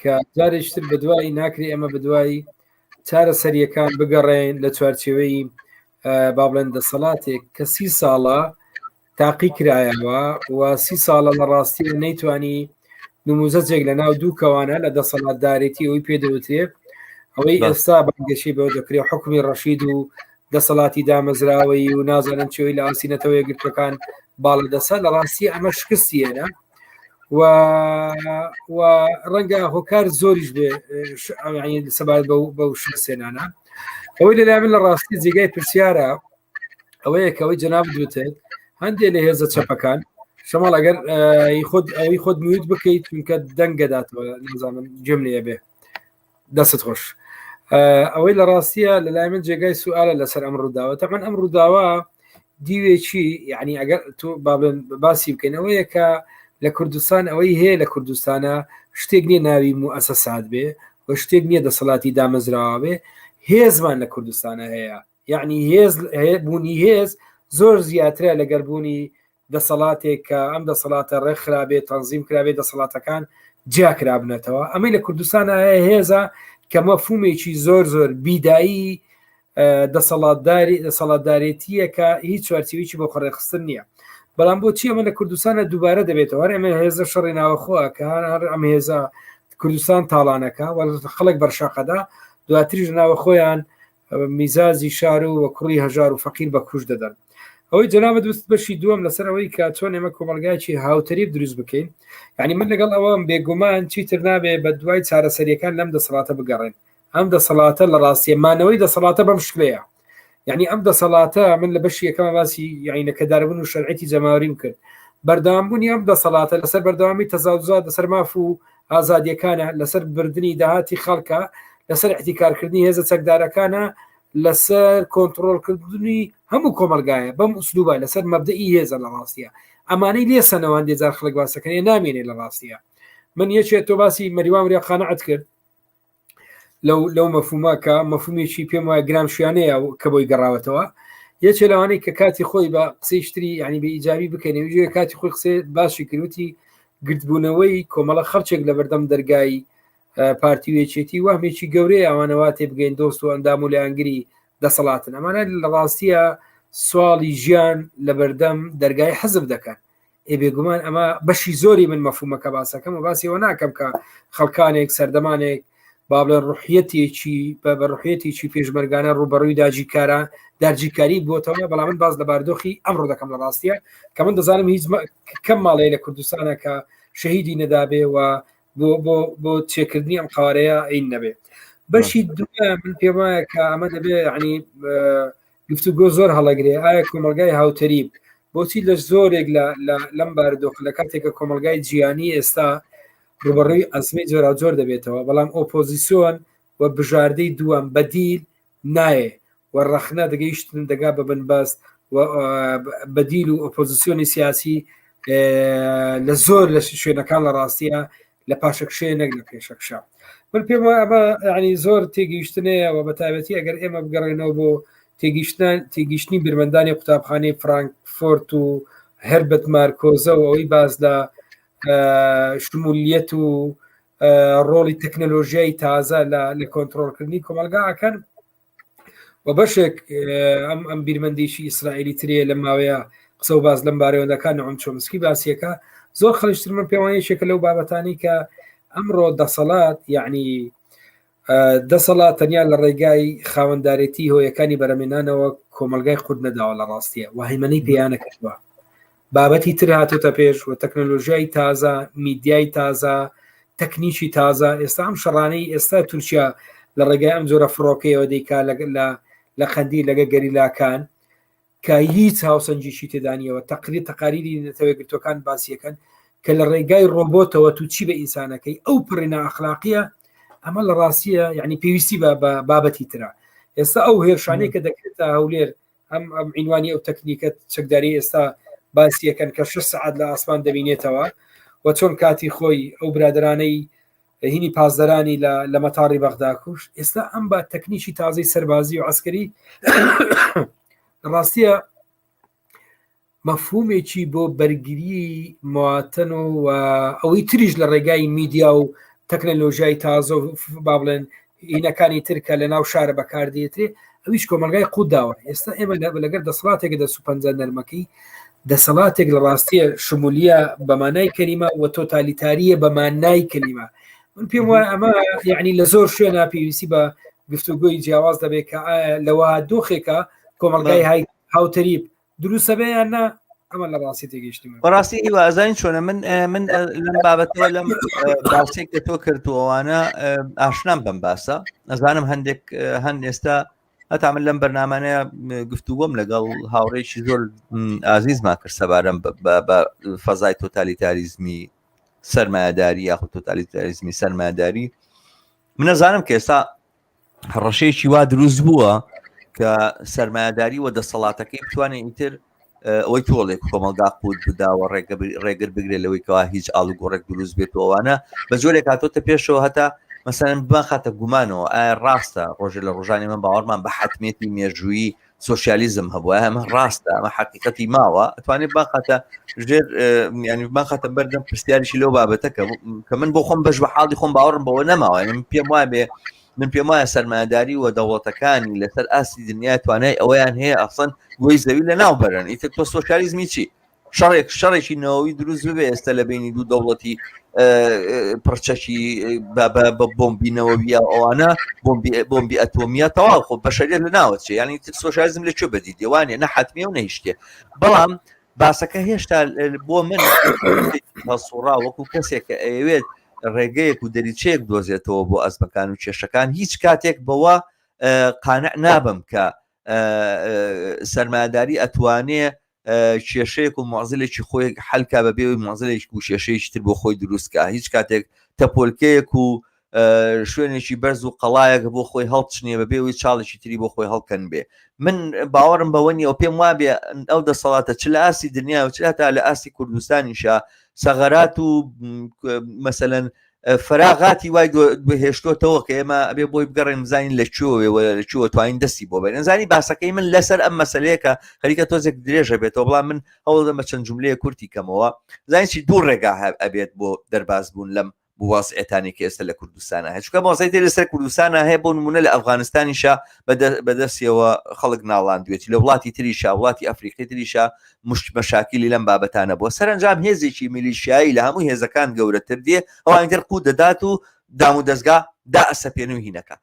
کە جارێکتر بە دوایی ناکری ئەمە بەدوایی چارەسەریەکان بگەڕێن لە چوارچێوەی بابڵێن دەسەڵاتێک کە 30 ساڵە تاقی کرایەوە و 30 ساڵە لە ڕاستی نەیتوانی نموزەجێک لە ناو دوو کەوانە لە دەسەڵاتدارێتی ئەوی پێدەوترێت ئەوەی ئێستا بەنگەشی بەوە دەکرێت حکومی ڕەشید و دەسەڵاتی دامەزراوەی و نازانن چۆی لە ئاسینەتەوە یەکگرتوەکان باڵە دەسە لە ڕاستی ئەمە شکستیێنە و ڕەنگە هۆکار زۆریش بێ سەبات بەو شکستێنانە ئەوەی لەلای من لە ڕاستی جێگای پرسیارە ئەوەیە کەەوەی جەناب دوتێت هەندێک لە هێزە چەپەکان شەماڵ ئەگەر ئەوی خۆت میوت بکەیت چونکە دەنگەداتەوە نازانم گوێم لێ بێ دەست خۆش ئەوەی لە ڕاستیە لەلای من جێگای سوالە لەسەر ئەم ڕووداوە تەمەن ئەم ڕووداوە دیوێکی یعنی ئەگەر تۆ باسی بکەینەوەیە کە لە کوردستان ئەوەی هەیە لە کوردستانە شتێک نییە ناوی موئەسەسات بێ و شتێک نییە دەسەڵاتی دامەزراوە بێ هێزمان لە کوردستانە هەیە یعنی بوونی هێز زۆر زیاترە لەگەر بوونی دەسەڵاتێک کە ئەم دەسەڵاتە ڕێکخرابێت تەنزیم کرابێت دەسەڵاتەکان جیاکرابنێتەوە ئەمەی لە کوردستانە هەیە هێزە کە مەفهومێکی زۆر بیدایی دەسەڵاتدارێتیە کە هیچ چوارچێوێکی بۆ خەڕێخستن نییە بەڵام بۆ چی ئەمە لە کوردستانە دووبارە دەبێتەوە هەر ئەمە هێزە شەڕی ناوەخۆە کە هەر ئەم هێزە کوردستان تاڵانەکە خەڵک بەرشاقەدا دواتریش ناوە خۆیان میزازی شار و کوڕی هەژار و فەقیر بە کوش دەدەن ئەوەی جەنابەت دوست بەشی دووەم لەسەر ئەوەی کە چۆن ئێمە کۆمەلگایکی هاوتەریب دروست بکەین یعنی من لەگەڵ ئەوەم بێگومان چیتر نابێ بە دوای چارەسەریەکان لەم دەسەڵاتە بگەڕێن ئەم دەسەڵاتە لە ڕاستیەمانەوەی دەسەڵاتە بەم شکلەیە یعنی ئەم دەسەڵاتە من لە بەشی یەکەمە باسی یعنیەکەداربوون و شەرعەتی جەماوەریم کرد بەردەوامبوونی ئەم دەسەڵاتە لەسەر بەردەوامی تەزاوزات لەسەر ماف و ئازادیەکانە لەسەر بردننی داهاتی خەڵکە لەسەر احتیکارکردنی هێزە چەکدارەکانە لەسەر کۆنتترۆلکردنی هەموو کۆمەلگایە بەم ئوسلوبە لەسەر مەبدەئی هێزە لە ڕاستیە ئەمانەی لێسەنەوەن دێزار خلک باسەکەنی نامێنێ لە ڕاستیە من یەکێت تۆ باسی مەریوامری قانەعەت کرد لەو مەفهوماکە مەفهومێکی پێم وایە گرامشیانەیە کە بۆی گەڕاوەتەوە یەکێ لەوانەی کە کاتی خۆی بە قسەی شتری ینی بە ئیجابی بکەنێ کاتی خۆی قسێ باشی کردوتی گرتبوونەوەی کۆمەڵە خەڵچێک لە بەردەم دەرگای پارتی وێچێتی وامێکی گەورەی ئەوانەوە تێ بگەین دۆست و ئەندام و لایەنگری دەسەڵاتن ئەمانە لە ڕاستیە سواڵی ژیان لە بەردەم دەرگای حەزب دەکەن بێگومان ئەمە بەشی زۆری من مەفهومەکە باسەکەم و باسیەوە ناکەم کە خەڵکانێک سەردەمانێک با بڵێن ڕوحەتێکی بە ڕوحەتێکی پێشمەرگانە ڕوبەڕووی داجیکاری بۆتەوە بەڵام من باز لە باردۆخی ئەمڕۆ دەکەم لە ڕاستیە کە من دەزانم هیچ کەم ماڵەیە لە کوردستانە کە شەهیدی نەدابێ و بۆ چێکردنی ئەم قوارەیە ئەین نەبێ بەشی دووە من پێم وایە کە ئەمە دەبێ ینی گفتوگۆ زۆر هەڵەگرێ ئایا کۆمەلگای هاوتەریب بۆچی لە زۆرێک لەم باردۆخ لە کاتێکە کۆمەلگای جیهانی ئێستا ڕوبەڕووی ئەزمەی جۆرا دەبێتەوە بەڵام ئۆپۆزیسیۆن و بژاردەی دووەم بەدیل نایە و ڕەخنە دەگەیشتن دەگا بە بنبەست بەدیل و ئۆپۆزیسیۆنی سیاسی لە زۆر لە شوێنەکان لە ڕاستیە لە پاشەکشێ نەک لە پێشەکشە من پێم ئەمە ینی زۆر تێگەیشتنەیە بە تایبەتی ئەگەر ئێمە بگەڕێنەوە بۆ تێگەیشتنی برمەندانی قوتابخانەی فرانکفۆرت و هەربەت مارکۆزە و ئەوەی باز لە شمولیەت و ڕۆڵی تەکنەلۆژیای تازە لە کۆنتترۆلکردنی کۆمەلگاکەن و بەشێک ئەم بیرمەندیشی ئیسرائیلی ترێ لە ماوەیە قسە و باز لەم بارەوەندەکان نعوم چۆمسکی باسیەکە زۆر خەڵشتر من پێوانەیەکە لەو بابەتانی کە ئەمڕۆ دەسەڵات یعنی دەسەڵات تەنیا لە ڕێگای خاوەنددارێتی هۆیەکانی بەرەمێنانەوە کۆمەلگای خود نەداوە لە ڕاستیە و هەیمەنەی پێیانەکردووە بابەتی تر هاتوتە پێش و تەکنەلۆژیای تازە میدیای تازە تەکنیکی تازە ئێستا ئەم شەڕانەی ئێستا تورکیا لە ڕێگای ئەم جۆرە فڕۆکەیەوە دەیکا لە خەندی لەگە گەریلاکان کە هیچ هاوسەنجیشی تێدانیەوە تەقاریری نەتەوەیگرتوەکان باسیەکەن کە لە ڕێگای ڕۆبۆتەوە تو چی بە ئینسانەکەی ئەو پڕێنە ئەخلاقیە ئەمە لە ڕاستیە یعنی پێویستی بە بابەتی ترە ئێستا ئەو هێرشانەی کە دەکرێتە هەولێر ئەم عینوانی ئەو تەکنیکە چەکداری ئێستا باسیەکەن کە 6 سعات لە ئاسمان دەبینێتەوە و چۆن کاتی خۆی ئەو برادرانەی هینی پازدەرانی لە مەتاڕی بەغدا کوش ئێستا ئەم بە تەکنیکی تازەی سەربازی و عسکەری ڕاستیە مەفهومێکی بۆ بەرگری مواتن و ئەوەی تریش لە ڕێگای میدیا و تەکنەلۆژیای تازە و با بڵێن هینەکانی ترکە لە ناو شارە بەکاردێتێ ئەویش کۆمەلگای قوداوە ئێستا ئێمە لەگەر دەسەڵاتێک دەسوپەنجە نەرمەکەی دەسەڵاتێک لە ڕاستیە شمولیە بەمانای کەلیمە و تۆتالیتاریە بەمانای کەلیمە من پێم وایە ئەمە یعنی لە زۆر شوێنە پێویستی بە گفتوگۆی جیاواز دەبێت کە لەوە دۆخێکە کۆمەلگای هاوتەریب دروستە بێیان نا ئەمە لە ڕاستی تێگەیشتی بەڕاستی هیوازین چۆنە من لەم بابەتەوە لەم باسێک کە تۆ کردووەوانە ئاشنام بەم باسە ئەزانم هەند ئێستا هەتا من لەم بەرنامانەیە گفتوگۆم لەگەڵ هاوڕێکی زۆر ئازیزمان کرد سەبارەم بە فەزای تۆتالیتاریزمی سەرمایه‌داری یاخود تۆتالیتاریزمی سەرمایه‌داری من نەزانم کە ئێستا هەڕەشەیەکی وا دروست بووە کە سەرمایه‌داری و دەسەڵاتەکەی بتوانێت ئیتر ئەوەی تۆڵێک کۆمەلگا قوت بداوە ڕێگر بگرێت لەوەی کەوا هیچ ئاڵوگۆڕێک دروست بێتەوەوانە بە جۆرێک هاتۆتە پێشەوە هەتا مەسەلەن بمان خاتە گومانەوە ئایا ڕاستە ڕۆژێ لە ڕۆژانی من باوەڕمان بە حتمێتی مێژووی سۆشیالیزم هەبووە ئەمە ڕاستە ئەمە حقیقەتی ماوە ئەتوانێت بخاتە ژێر ینی بخاتە بەردەم پرسیاریشی لەو بابەتە کە من بۆ خۆم بەش بە حاڵی خۆم باوەڕم بەوە نەماوە من پێم وایە سەرمایه‌داری و دەوڵەتەکانی لەسەر ئاسی دنیا توانای ئەوەیان هەیە ئەسڵەن گوێی زەوی لە ناو بەرن ئیتر تۆ سۆشیالیزمی چی شەڕێکی نەوەوی دروست ببێ ئێستا لە بینی دوو دەوڵەتی پرچەکی بە بۆمبینەوەویە ئەوانە بۆمبی ئەتۆمیە تەواو خۆ بەشەریت لە ناوە چێ ینی سۆشیالیزم لەکوێ بەدی دێوانێ نە حتمیە و نەهیشتێ بەڵام باسەکە هێشتا بۆ من هەسوڕا وەکو کەسێک کە ئەوێت ڕێگەیەک و دەریچەیەک دۆزێتەوە بۆ ئەزمەکان و کێشەکان هیچ کاتێک بەوە قانع نابم کە سەرمایه‌داری ئەتوانێ کێشەیەک و معزلێکی خۆی حەلکا بەبێ معزلێک و کێشەیەکی تر بۆ خۆی دروستکە هیچ کاتێک تەپۆلکەیەک و شوێنێکی بەرز و قەڵایەک بۆ خۆی هەڵچنێ بەبێەوەی چاڵێکی تری بۆ خۆی هەڵکەن بێ. من باوەڕم بەوە نیە و پێم وابێ ئەو دەسەڵاتە چ لە ئاسی دنیا و چ تا لە ئاسی کوردستانیشە سەغەرات و مەسەلەن فراغاتی وای هێشتۆتەوە کە ئێمە ئەبێ بۆی بگەڕێن بزانین لە چوە توانین دەستی بۆ بێن. نزانی باسەکەی من لەسەر ئەم مەسەلەیەکە خەریکە تۆزێک درێژە بێتەوە، بەڵام من هەوڵ دەمە چەند جملەیە کورتی کەمەوە زانیی دوو ڕێگا ئەبێت بۆ دەرباز بوون لەم بواسعێتانی کە ئێستا لە کوردستانە هەیە. چونکە مۆزای تێ لەسەر کوردستانە هەیە بۆ نمونە لە ئەفغانستانیشە بەدەستیەوە خەڵک ناڵاندوێتی، لە وڵاتی تریشە وڵاتی ئەفریقی تریشە مەشاکیلی لەم بابەتانە بووە. سەرنجام هێزێکی میلیشیایی لە هەموو هێزەکان گەورەتر دێ ئەوان تر قوت دەدات و دام و دەستگا دائەسەپێنەوە هینەکە.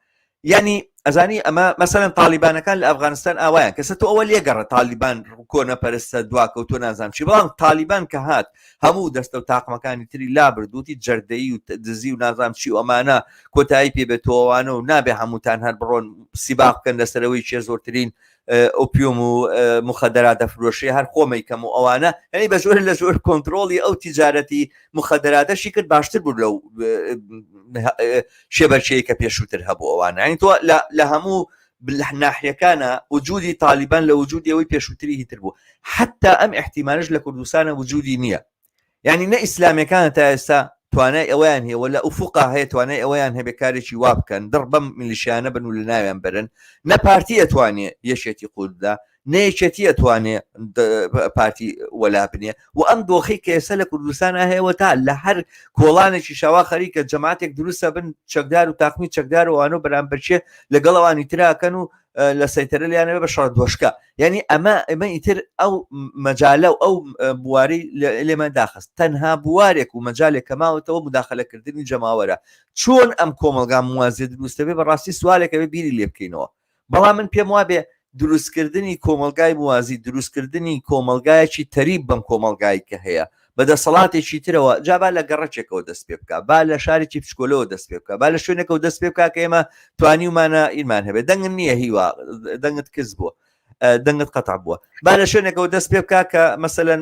یعنی ئەزانی ئەمە مەسەلەن تالیبانەکان لە ئەفغانستان ئاوایان کەسە تۆ ئەوە لێگەڕە تالیبان کۆنەپەرستە دواکەوتۆ نازانم چی، بەڵام تالیبان کە هات هەموو دەستە و تاقمەکانی تری لابردووتی جەردەیی و دزی و نازانم چی و ئەمانە کۆتایی پێ بێتەوەوانە و نابێ هەمووتان هەر بڕۆن سیباق بکەن لەسەرەوەی چێ زۆرترین ئۆپیۆم و مخەدەرات دەفرۆشی هەر خۆمەی کەم و ئەوانە، یعنی بە زۆر لە زۆر کۆنتترۆلی ئەو تیجارەتی مخەدەراتەشی کرد باشتر بوو لەو شێبەرچەیە کە پێشووتر هەبوو ئەوانە. ینی تۆ لە هەموو ناحیەکانە وجودی تالیبان لە وجودی ئەوەی پێشووتری هیتر بوو. حتا ئەم احتیمالش لە کوردستانە وجودی نییە، یعنی نە ئیسلامیەکانە تا ئێستا توانای ئەویان هەیە ولا ئوفوقا هەیە توانای ئەویان هەبێ کارێکی وا بکەن دڕ بەم میلیشیانە بن و لە ناویان برن. نە پارتی ئەتوانێ یەشێتی قورددا، نەیەکێتی ئەتوانێ پارتی وەلا بنێ و ئەم دۆخی کە ئێستا لە کوردستانە هەیەەوە تا لە هەر کۆڵانێکی شاوا خەریکە جەماتێک دروستە بن چەکدار و تاقمی چەکدار وانە و بەرامبەرچێ لەگەڵەوانی تراکەن و لە سەیتەرە لیانەوە بە شەڕ دۆشکە. یعنی ئەمە ئیتر ئەو مەجالە و ئەو بواری لێمە داخست تەنها بوارێک و مەجالێک کەماوەتەوە مداخەلەکردنی جەماوەرە. چۆن ئەم کۆمەلگا موازێ دروستە بێ بەڕاستی سوالێکە بێ بیری لێ بکەینەوە. بەڵام من پێم وابێ دروستکردنی کۆمەلگای موازی دروستکردنی کۆمەلگایەکی تەریب بەم کۆمەلگای کە هەیە بەدەسەڵاتێکی ترەوە جابا لە گەڕەچێکەوە دەست پێ بکە، با لە شارێکی پشکۆلەوە دەست پێ بکە، با لە شوێنێکەوە دەست پێ بکە کە ئێمە توانی ومانە ئیمان هەبێت. دەنگم نییە هیوا دەنگت کەس بووە دەنگت قەتع بووە، با لە شوێنێکەوە دەست پێ بکە کە مەسەلەن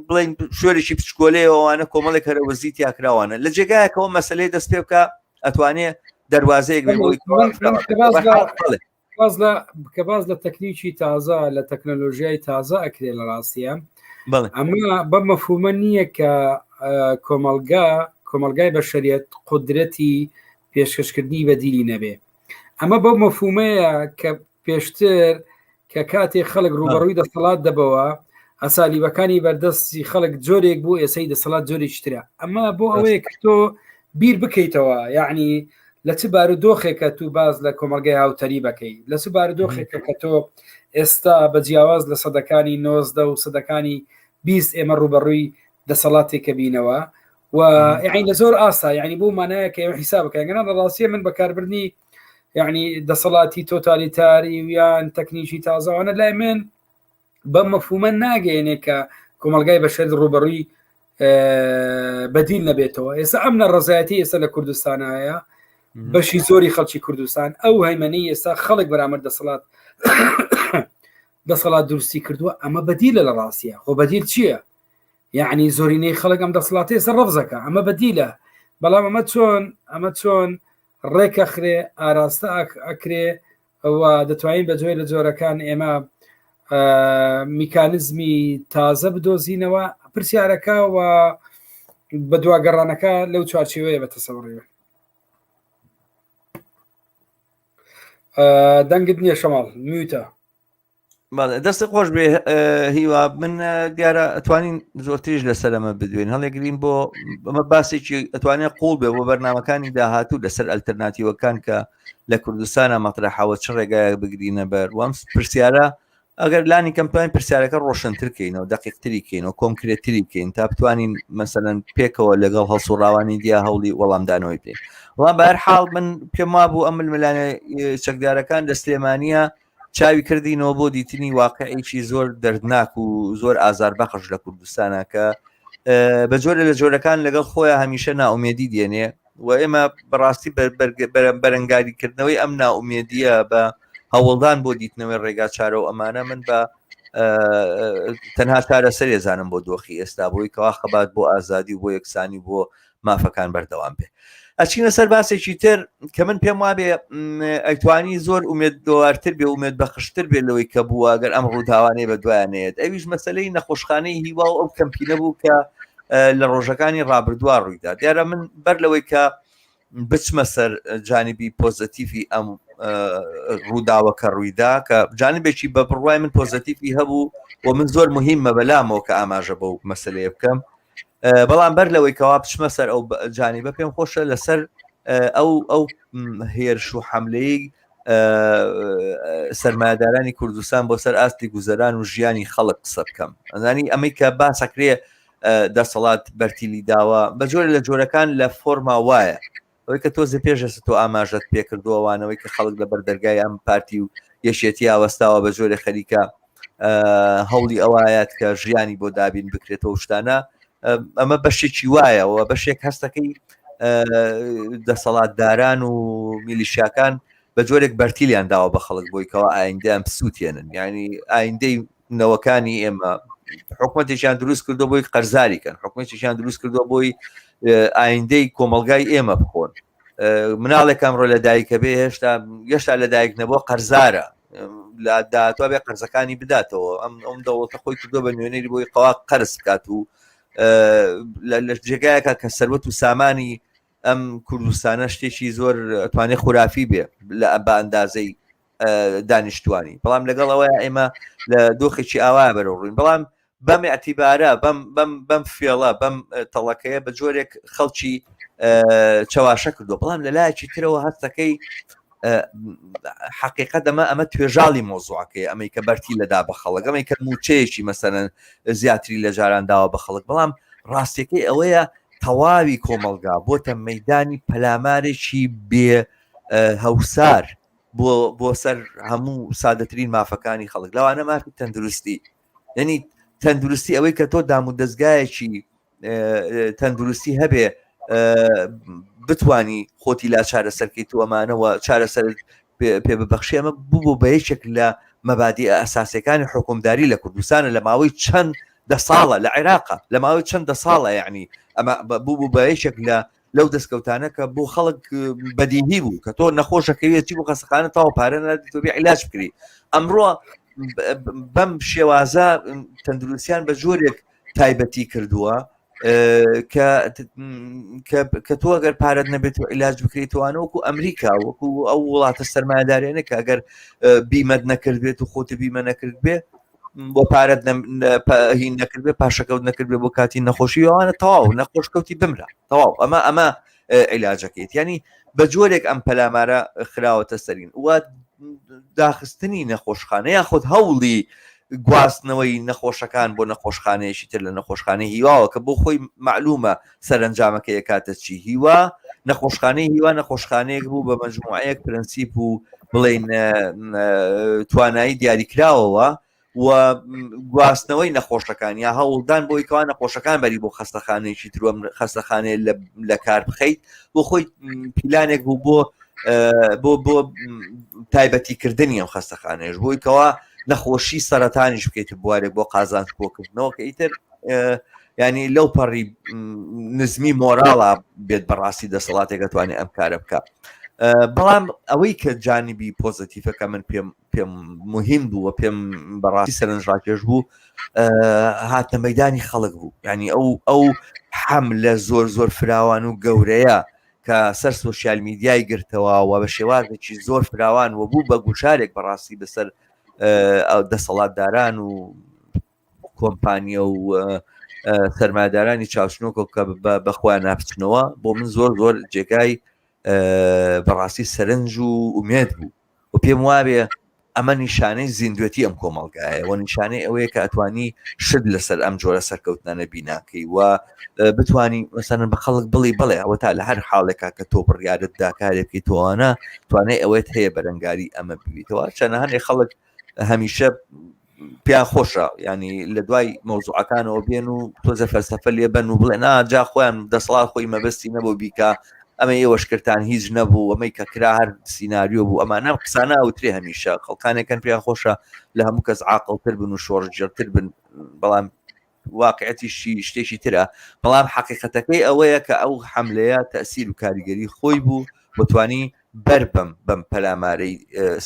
بڵین شوێرێکی پشکۆلەیەوەوانە کۆمەڵێک هەرەوەزی تیاکراوانە لە جێگایەکەوە مەسەلەی دەست پێ بکە ئەتوانێت دەواازەیەک کە باز لە تەکنیکی تازە لە تەکنەلۆژیای تازە ئەکرێ لە ڕاستیە. ئەمە بە مەفهومە نییە کە کۆمەلگای بەشەریەت قودرەتی پێشکەشکردنی بەدیلی نەبێ. ئەمە بەو مەفهومەیە کە پێشتر کە کاتێک خەڵک ڕوبەڕووی دەسەڵات دەبەوە ئەسالیبەکانی بەردەستی خەڵک جۆرێک بوو ئێسەی دەسەڵات جۆرێکی ترە. ئەمە بۆ ئەوەیە کە تۆ بیر بکەیتەوە، یعنی لە چ بارودۆخێکە تو باز لە کۆمەلگای هاوتەری بکەی، لە چ بارودۆخێکە کە تۆ ئێستا بە جیاواز لە سەدەکانی 90 و سەدەکانی 20 ئێمە ڕوبەڕووی دەسەڵاتێکە بینەوە و یعنی لە زۆر ئاستا، یعنی بۆ مانایە کە ئێمە حیساب بکەین گەنە لە ڕاستیە من بەکاربردنی یعنی دەسەڵاتی تۆتالیتاری یان تەکنیکی تازەوانە لای من بە مەفهومە ناگەێنێ کە کۆمەلگای بەشەر ڕوبەڕووی بەدیل نەبێتەوە. ئێستا ئەم نەڕەزایەتی ئێستا لە کوردستان هەیە بەشی زۆری خەڵکی کوردستان ئەو هەیمەنەی ئێستا خەڵک بەرامبەر دەسەڵات دروستی کردووە. ئەمە بەدیلە لە ڕاستیە. خۆ بەدیل چییە؟ یعنی زۆرینەی خەڵک ئەم دەسەڵاتی ئێستا ڕەفزەکە، ئەمە بەدیلە. بەڵام ئەمە چۆن ڕێکەخرێ ئاراستە ئەکرێ و دەتوانین بە جۆی لە جۆرەکان ئێمە میکانزمی تازە بدۆزینەوە پرسیارەکە و بە دواگەڕانەکە لەو چوارچێوەیە بە تەسەوڕێ. دەنگت نییە شەماڵ میوتە. دەستی خۆش بێ هیوا من دیارە ئەتوانین زۆرتریش لەسەر ئەمە بدوێن هەڵێگرین بۆ ئەمە باسێکی ئەتوانێت قوڵ بێ بۆ بەرنامەکانی داهاتوو لەسەر ئەلتەرناتیڤەکان کە لە کوردستانە مەطرحەوە چ ڕێگایە بگرینە بەر وام پرسیارە ئەگەر لانی کەمتوانین پرسیارەکە ڕۆشنترکەینەوە دەقیقتریکەینەوە کۆنکرێتری بکەین تا بتوانین مەسەلەن پێکەوە لەگەڵ هەڵسوڕاوانی دیا هەوڵی وەڵامدانەوەی بکەین. وڵام بە هەر حاڵ من پێم وابوو ئەم ململانە چەکدارەکان لە سلێمانیە چاوی کردینەوە بۆ دیتنی واقعێکی زۆر دەردناک و زۆر ئازاربەخش لە کوردستانە کە بە جۆرە لە جۆرەکان لەگەڵ خۆیان هەمیشە ناومێدی دێنێ و ئێمە بەڕاستی بەرەنگاریکردنەوەی ئەم ناومێدیە بە هەوڵدان بۆ دیتنەوەی ڕێگا چارە و ئەمانە من بە تەنها چارەسەر ێزانم بۆ دۆخی ئێستا بۆی کەوا خەبات بۆ ئازادی و بۆ یەکسانی بۆ مافەکان بەردەوام بێ. ئەچینە سەر باسێکی تر کە من پێم وابێ ئەیتوانی زۆر ئومێدوارتر بێ ئومێد بەخشتر بێت لەوەی کە بووە گەر ئەم ڕووداوانەیە بە دوایانێت ئەویش مەسلەی نەخۆشخانەی هیوا و ئەو کەمپینە بوو کە لە ڕۆژەکانی ڕابردووە ڕوویدا دیارە من بەر لەوەی کە بچمە سەر جانبی پۆزتیفی ئەم ڕووداوەکە ڕوویدا کە جانبێکی بە بڕوای من پۆزتیفی هەبوو و من زۆر مهمە بەلامەوە کە ئاماژە بەو مەسلەیە بکەم بەڵام بەر لەوەی کەوا بچمە سەر ئەو جانیبە پێم خۆشە لەسەر ئەو هێرش و حملەی سەرمایه‌دارانی کوردستان بۆ سەر ئاستی گوزەران و ژیانی خەڵک قسە بکەم ئەزانی ئەمەی کە باسەکرێ دەسەڵات بەرتیلی داوە بە جۆر لە جۆرەکان لە فۆرما وایە ئەوەی کە تۆزە پێشەست تۆ ئاماژەت پێکردووەوانەوەی کە خەڵک لە بەردەرگای ئەم پارتی و یەشێتی ئاوەستاوە بە جۆرە خەریکە هەوڵی ئەوایەت کە ژیانی بۆ دابین بکرێتەوە شتانە ئەمە بەشێکی وایەوە بەشێک هەستەکەی دەسەڵاتداران و میلیشیاکان بە جۆرێک بەرتیلیان داوە بە خەڵک بۆی کەەوە ئایندەیان پسووتێنن یعنی ئایندەی نەوەکانی ئێمە حکوومەتێکیان دروست کردو بۆی قەرزاریکەن حکوومەتێکیان دروست کردو بۆی ئایندەی کۆمەلگای ئێمە بخۆن مناڵێکم ڕۆ لە دایکە بێ هێشتا لە دایک نەبووە قەرزارە لە داهاتوە بێ قەرزەکانی بداتەوە ئەم دەوڵەتە خۆی کردو بە نوێنەری بۆی قەوا قەرز بکات و لە جێگایەکە کە سەروەت و سامانی ئەم کوردستانە شتێکی زۆر ئەتوانێت خورافی بێ بە ئەندازەی دانیشتوانی بەڵام لەگەڵەوەی ئێمە لە دۆخێکی ئاوا بەرەوڕوین بەڵام بەم ئەتیبارە بەم فێڵە بەم تەڵەکەیە بە جۆرێک خەڵکی چاواشە کردو بەڵام لە لایەکی ترەوە هەستەکەی حقیقەت ئەمە توێژاڵی مۆزوعەکەی ئەمەی کە بەرتی لەدا بە خەڵک ئەمەی کە موچەیەکی مەسەرەن زیاتری لە جاران داوە بە خەڵک بەڵام ڕاستیەکەی ئەوەیە تەواوی کۆمەلگا بۆتە مەیدانی پەلامارێکی بێ هەوسار بۆ سەر هەموو سادەترین مافەکانی خەڵک لەوانە مافی تەندروستی یعنی تەندروستی ئەوەی کە تۆ دام و دەستگایەکی تەندروستی هەبێ بتوانی خۆتی لا چارەسەرکەیت و ئەمانەوە چارەسەر پێ ببەخشی ئەمە بوو بە یەکێک لە مەبادی ئەساسیەکانی حکومداری لە کوردستانە لە ماوەی چەند دە ساڵە لە عێراقە لە ماوەی چەند دە ساڵە یعنی ئەمە بوو بە یەکێک لەو دەستکەوتانە کە بۆ خەڵک بەدیهی بوو کە تۆ نەخۆشەکەوێتی بۆ قەسەخانە تاوە پارە تۆ بێ عیلاج بکری ئەمڕۆ بەم شێوازە تەندروستیان بە جۆرێک تایبەتی کردووە کە تۆ ئەگەر پارەت نەبێت و عیلاج بکرێتوانە وەکو ئەمریکا وەکو ئەو وڵاتە سەرمایه‌دارانە کە ئەگەر بیمەت نەکرد بێت و خۆت بیمە نەکرد بێ بۆ پارەت هین نەکرد بێ پاشەکەوت نەکرد بێ بۆ کاتی نەخۆشی ئەوانە تەواو نەخۆشکەوتی بمرە تەواو ئەمە عیلاجەکەیت ینی بە جۆرێک ئەم پەلامارە خراوەتە سەرین وە داخستنی نەخۆشخانە یاخود هەوڵی گواستنەوەی نەخۆشەکان بۆ نەخۆشخانەیەشی تر لە نەخۆشخانەی هیواوە کە بۆ خۆی معلومە سەرنجامەکە یەکاتە چی هیوا نەخۆشخانەی هیوا نەخۆشخانەیەک بوو بە مەجموعەیەک پرەنسیپ و بڵێن توانایی دیاریکراوەوە و گواستنەوەی نەخۆشەکان یا هەوڵدان بۆی کەوا نەخۆشەکان بەری بۆ خەستەخانەیەکی تروە خەستەخانەیە لە کار بخەیت بۆ خۆی پیلانێک بوو بۆ تایبەتیکردنی ئەم خەستەخانەیەش بۆی کەوا نەخۆشی سەرەتانیش بکەیت بوارێک بۆ قازانج بۆکردنەوە کە ئیتر ینی لەو پەڕی نزمی مۆراڵە بێت بەڕاستی دەسەڵاتێک دەتوانێت ئەم کارە بکە بەڵام ئەوەی کە جانبی پۆزتیفەکە من پێم مهم بوو و پێم بەڕاستی سەرنجڕاکێش بوو هاتە مەیدانی خەڵک بوو ینی ئەو حەملە زۆر فراوان و گەورەیە کە سەر سۆشیال میدیای گرتەوە و بە شێوازێکی زۆر فراوان و بوو بە گوشارێک بەڕاستی بەسەر دەسەڵاتداران و کۆمپانیە و سەرمایه‌دارانی چاوچنۆکە کە بەخۆیان ناپچنەوە بۆ من زۆر جێگای بەڕاستی سەرنج و ئومێد بوو و پێم وابێ ئەمە نیشانەی زیندوێتی ئەم کۆمەڵگایە و نیشانەی ئەوەیە کە ئەتوانی شت لەسەر ئەم جۆرە سەرکەوتنانە بیناکەی و بتوانی مەسەرەن بە خەڵک بڵی بڵێ ئەوە تا لە هەر حاڵێکا کە تۆ بڕیارت داکارێک بکەیتەوەوانە توانێت ئەوەت هەیە بەرەنگاری ئەمە ببیتەوە چەنە هەندێک خەڵک هەمیشە پیان خۆشە ینی لە دوای مەوزوعەکانەوە بێن و تۆزە فەلسەفە لێ بن و بڵێ جا خۆیان دەسەڵات خۆی مەبەستی نەبوو بیکە ئەمە ئێوەشکردان هیچ نەبوو ئەمەی کە کرا هەر سیناریۆ بوو ئەمانە قسانە ئەوترێ هەمیشە خەڵکانێکن پیان خۆشە لە هەموو کەس عاقڵتر بن و شۆڕجێرتر بن بەڵام واقعەتیشی شتێکی ترە بەڵام حقیقەتەکەی ئەوەیە کە ئەو حملەیە تەسیر و کاریگەری خۆی بوو بتوانی بەر بەم پەلامارەی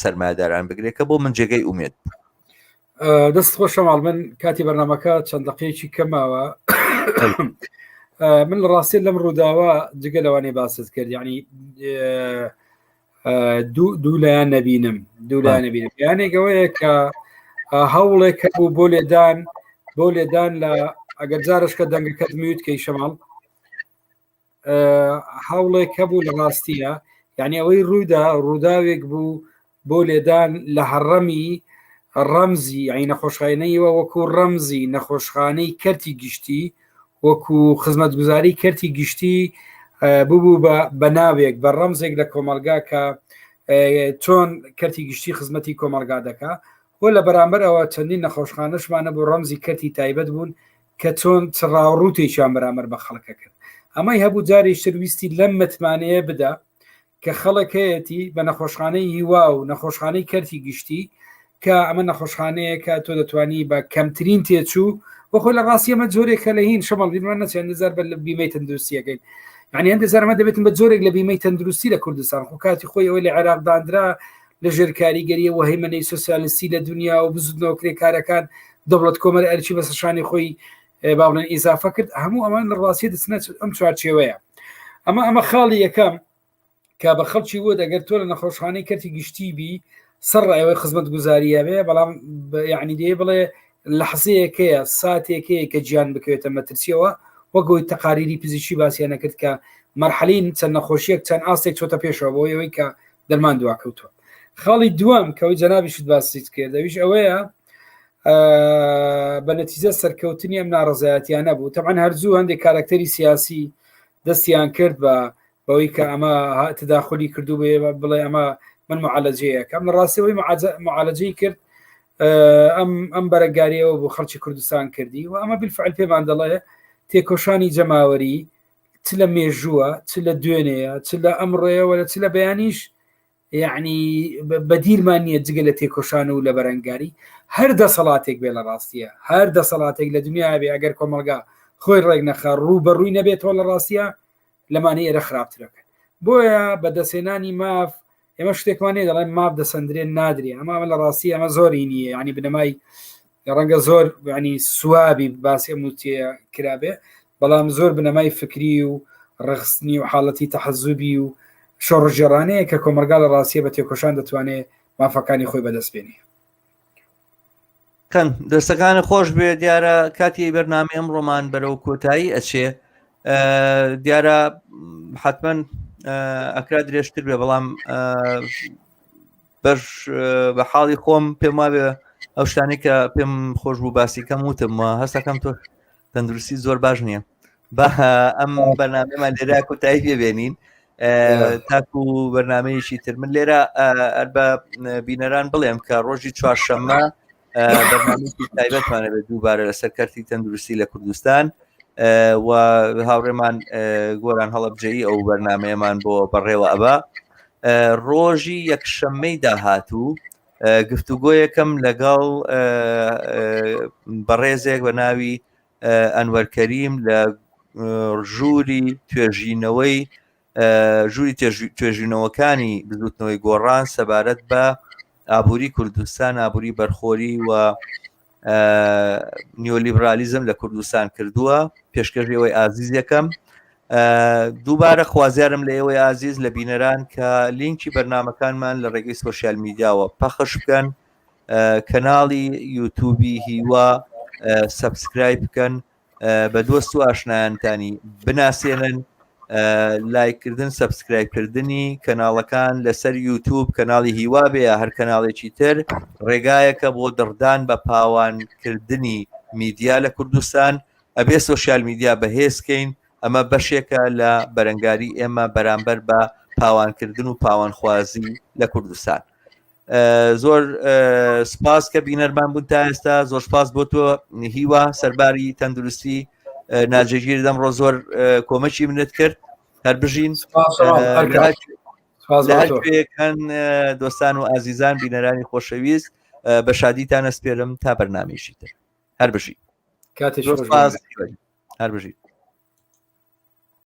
سەرمایه‌داران بگرێت کە بۆ من جێگەی ئومێد دەست خۆش شەماڵ من کاتی بەرنامەکە چەند دقەیەکی کەماوە من لە ڕاستی لەم ڕووداوە جگە لەوانەیە باست کرد یعنی دوو لایەن نەبینم یانێکەوەیە کە هەوڵێک بوو بۆ لێدان لە ئەگەر جارشکە دەنگەکەت میوت کەی شەماڵ هەوڵێک هەبوو لە ڕاستیە یعنی ئەوەی ڕووداوێک بوو بۆ لێدان لە هەڕەمی ڕەمزی یعنی نەخۆشخانەیەوە وەکو ڕەمزی نەخۆشخانەی کەرتی گشتی وەکو خزمەتگوزاری کەرتی گشتی بوو بە ناوێک بە ڕەمزێک لە کۆمەلگا کە چۆن کەرتی گشتی خزمەتی کۆمەلگا دەکا و لە بەرامبەر ئەوە چەندین نەخۆشخانەشمانە بۆ ڕەمزی کەرتی تایبەت بوون کە چۆن چڕاوڕوتێکیان بەرامبەر بە خەڵکە کرد ئەمەی هەبوو جاری شرویستی لەم متمانەیە بدا کە خەڵکەیەتی بە نەخۆشخانەی هیوا و نەخۆشخانەی کەرتی گشتی کە ئەمە نەخۆشخانەیە کە تۆ دەتوانی بە کەمترین تێچوو وەخۆ لە ڕاستی ئەمە جۆرێکە لە هین شەمەڵ بیمان نەچێن نزار بە لە بیمەی تەندروستیەکەین یعنی هەندێک زارمە دەبێتن بە جۆرێک لە بیمەی تەندروستی لە کوردستان خۆ کاتی خۆی ئەوەی لە عێراق دانرا لە ژێر کاریگەریە و هەیمەنەی سۆسیالیستی لە دنیا و بزودنەوە کرێکارەکان دەوڵەت کۆمەڵ ئەرچی بەسەرشانی خۆی باڵێن ئیزافە کرد هەموو ئەمان لە ڕاستی دەچنە ئەم چوارچێوەیە ئەمە خاڵی یەکەم کە بە خەڵکی وە دەگەر تۆ لە نەخۆشخانەی کەرتی گشتی بی سەر ڕایەوەی خزمەت گوزاریە بێ بەڵام یعنی دێ بڵێ لە حەزەیەکەیە ساتێکەیە کە گیان بکەوێتە مەترسیەوە وەگەوی تەقاریری پزیشکی باسییانە کرد کە مەرحەلین چەند نەخۆشیەک چەند ئاستێک چۆتە پێشەوە بۆ ئەوەی کە دەرمان دواکەوتوە خاڵی دووەم کەەوەی جەنابیشت باسیت کرد دەویش ئەوەیە بە نەتیجە سەرکەوتنی ئەم ناڕزایەتیانە بوو تەمان هەرزوو هەندێک کارکتەری سیاسی دەستیان کرد بەوەی کە ئەمە تداخلی کردو بێ بڵێ ئەمە من معالەجەیەکەم لە ڕاستیەوەی معالەجەی کرد ئەم بەرەگاریەوە بۆ خەڵکی کوردستان کردی و ئەمە بالفعل پێمان دەڵێ تێکۆشانی جەماوەری چ لە مێژووە چ لە دوێنەیە چ لە ئەمڕێەوە لە چ لە بەیانیش یعنی بەدیرمان نییە جگە لە تێکۆشان و لە بەرەنگاری هەر دەسەڵاتێک بێ لە ڕاستیە هەر دەسەڵاتێک لە دنیا بێ ئەگەر کۆمەلگا خۆی ڕێک نەخە ڕوو بەڕووی نەبێتەوە لە ڕاستیە لەمانەی ئێرە خراپترەکەن بۆیە بەدەسێنانی ماف ئێمە شتێکمانێ دەڵێن ماف دەسەندرێن نادرێ ئەمە لە ڕاستی ئەمە زۆری نییە ینی بنەمای ڕەنگە زۆر ینی سوابی باسی ئەموتێ کرابێ بەڵام زۆر بنەمای فکری و ڕخستنی و حاڵەتی تەحەزوبی و شۆڕژێڕانەیە کە کۆمەلگا لە ڕاستیە بە تێکۆشان دەتوانێت مافەکانی خۆی بەدەست بێنێ کەن دەستەکانی خۆش بێ دیارە کاتی بەرنامە ئەمڕۆمان بەرەو کۆتایی ئەچێ دیارە حتمما ئەکرا درێژتر بێ بەڵام بەش بە حاڵی خۆم پێم وابێ ئەو شتانی کە پێم خۆش بوو باسی کەم وتمەوە هەستەکەم تۆ تەندروستی زۆر باش نییە بە ئەم بەرنامەمان لێرا کۆتایی پێبێنین تاکو بەرنامەیەکی تر من لێرە بە بینەران بڵێم کە ڕۆژی چوارشەممە بەرنامەیەکی تایبەتمانە بێت دووبارە لەسەر کەرتی تەندروستی لە کوردستان و هاوڕێمان گۆران هەڵەبجەیی ئەو بەرنمەیەمان بۆ بەڕێوە ئەبا ڕۆژی یەکشەممەی داهاتوو گفتوگۆیەکەم لەگەڵ بەڕێزێک بە ناوی ئەنوەر کەریم لە ژووری توێژینەوەی ژووری توێژینەوەکانی بزوتنەوەی گۆڕان سەبارەت بە ئابووری کوردستان ئابووری بەرخۆری و نیۆلیبرالیزم لە کوردستان کردووە پێشکەشەوەی ئازیز یەکەم دووبارە خوازیارم لە ئێوەی ئازیز لە بینەران کە لینکی بەرنمەکانمان لە ڕێگەی سۆشیال میدیاوە پەخش بکەن کەناڵی یوتیوبی هیوا سەبسکرایب بکەن بە دۆست و ئاشنایانتانی بناسێنن لایکردن سەبسکرایبکردنی کەناڵەکان لەسەر یوتیوب کەناڵی هیوا بێ یا هەر کەناڵێکی تر ڕێگایەکە بۆ دڕدان بە پاوانکردنی میدیا لە کوردستان ئەبێ سۆشیال میدیا بەهێزکەین ئەمە بەشێکە لە بەرەنگاری ئێمە بەرامبەر بە پاوانکردن و پاوانخوازی لە کوردستان زۆر سپاس کە بینەرمان بوون تا ئێستا زۆر سپاس بۆ تۆ هیوا سەرباری تەندروستی ناجێگیر دەمڕۆ زۆر کۆمەکی منت کرد هەر بژین هەرکان دۆستان و ئازیزان بینەرانی خۆشەویست بە شادیتان ئەسپێرم تا بەرنامەیەکی تر هەر بژین کاتێک زۆر خۆش سپاس. بێ. هەر بژیت.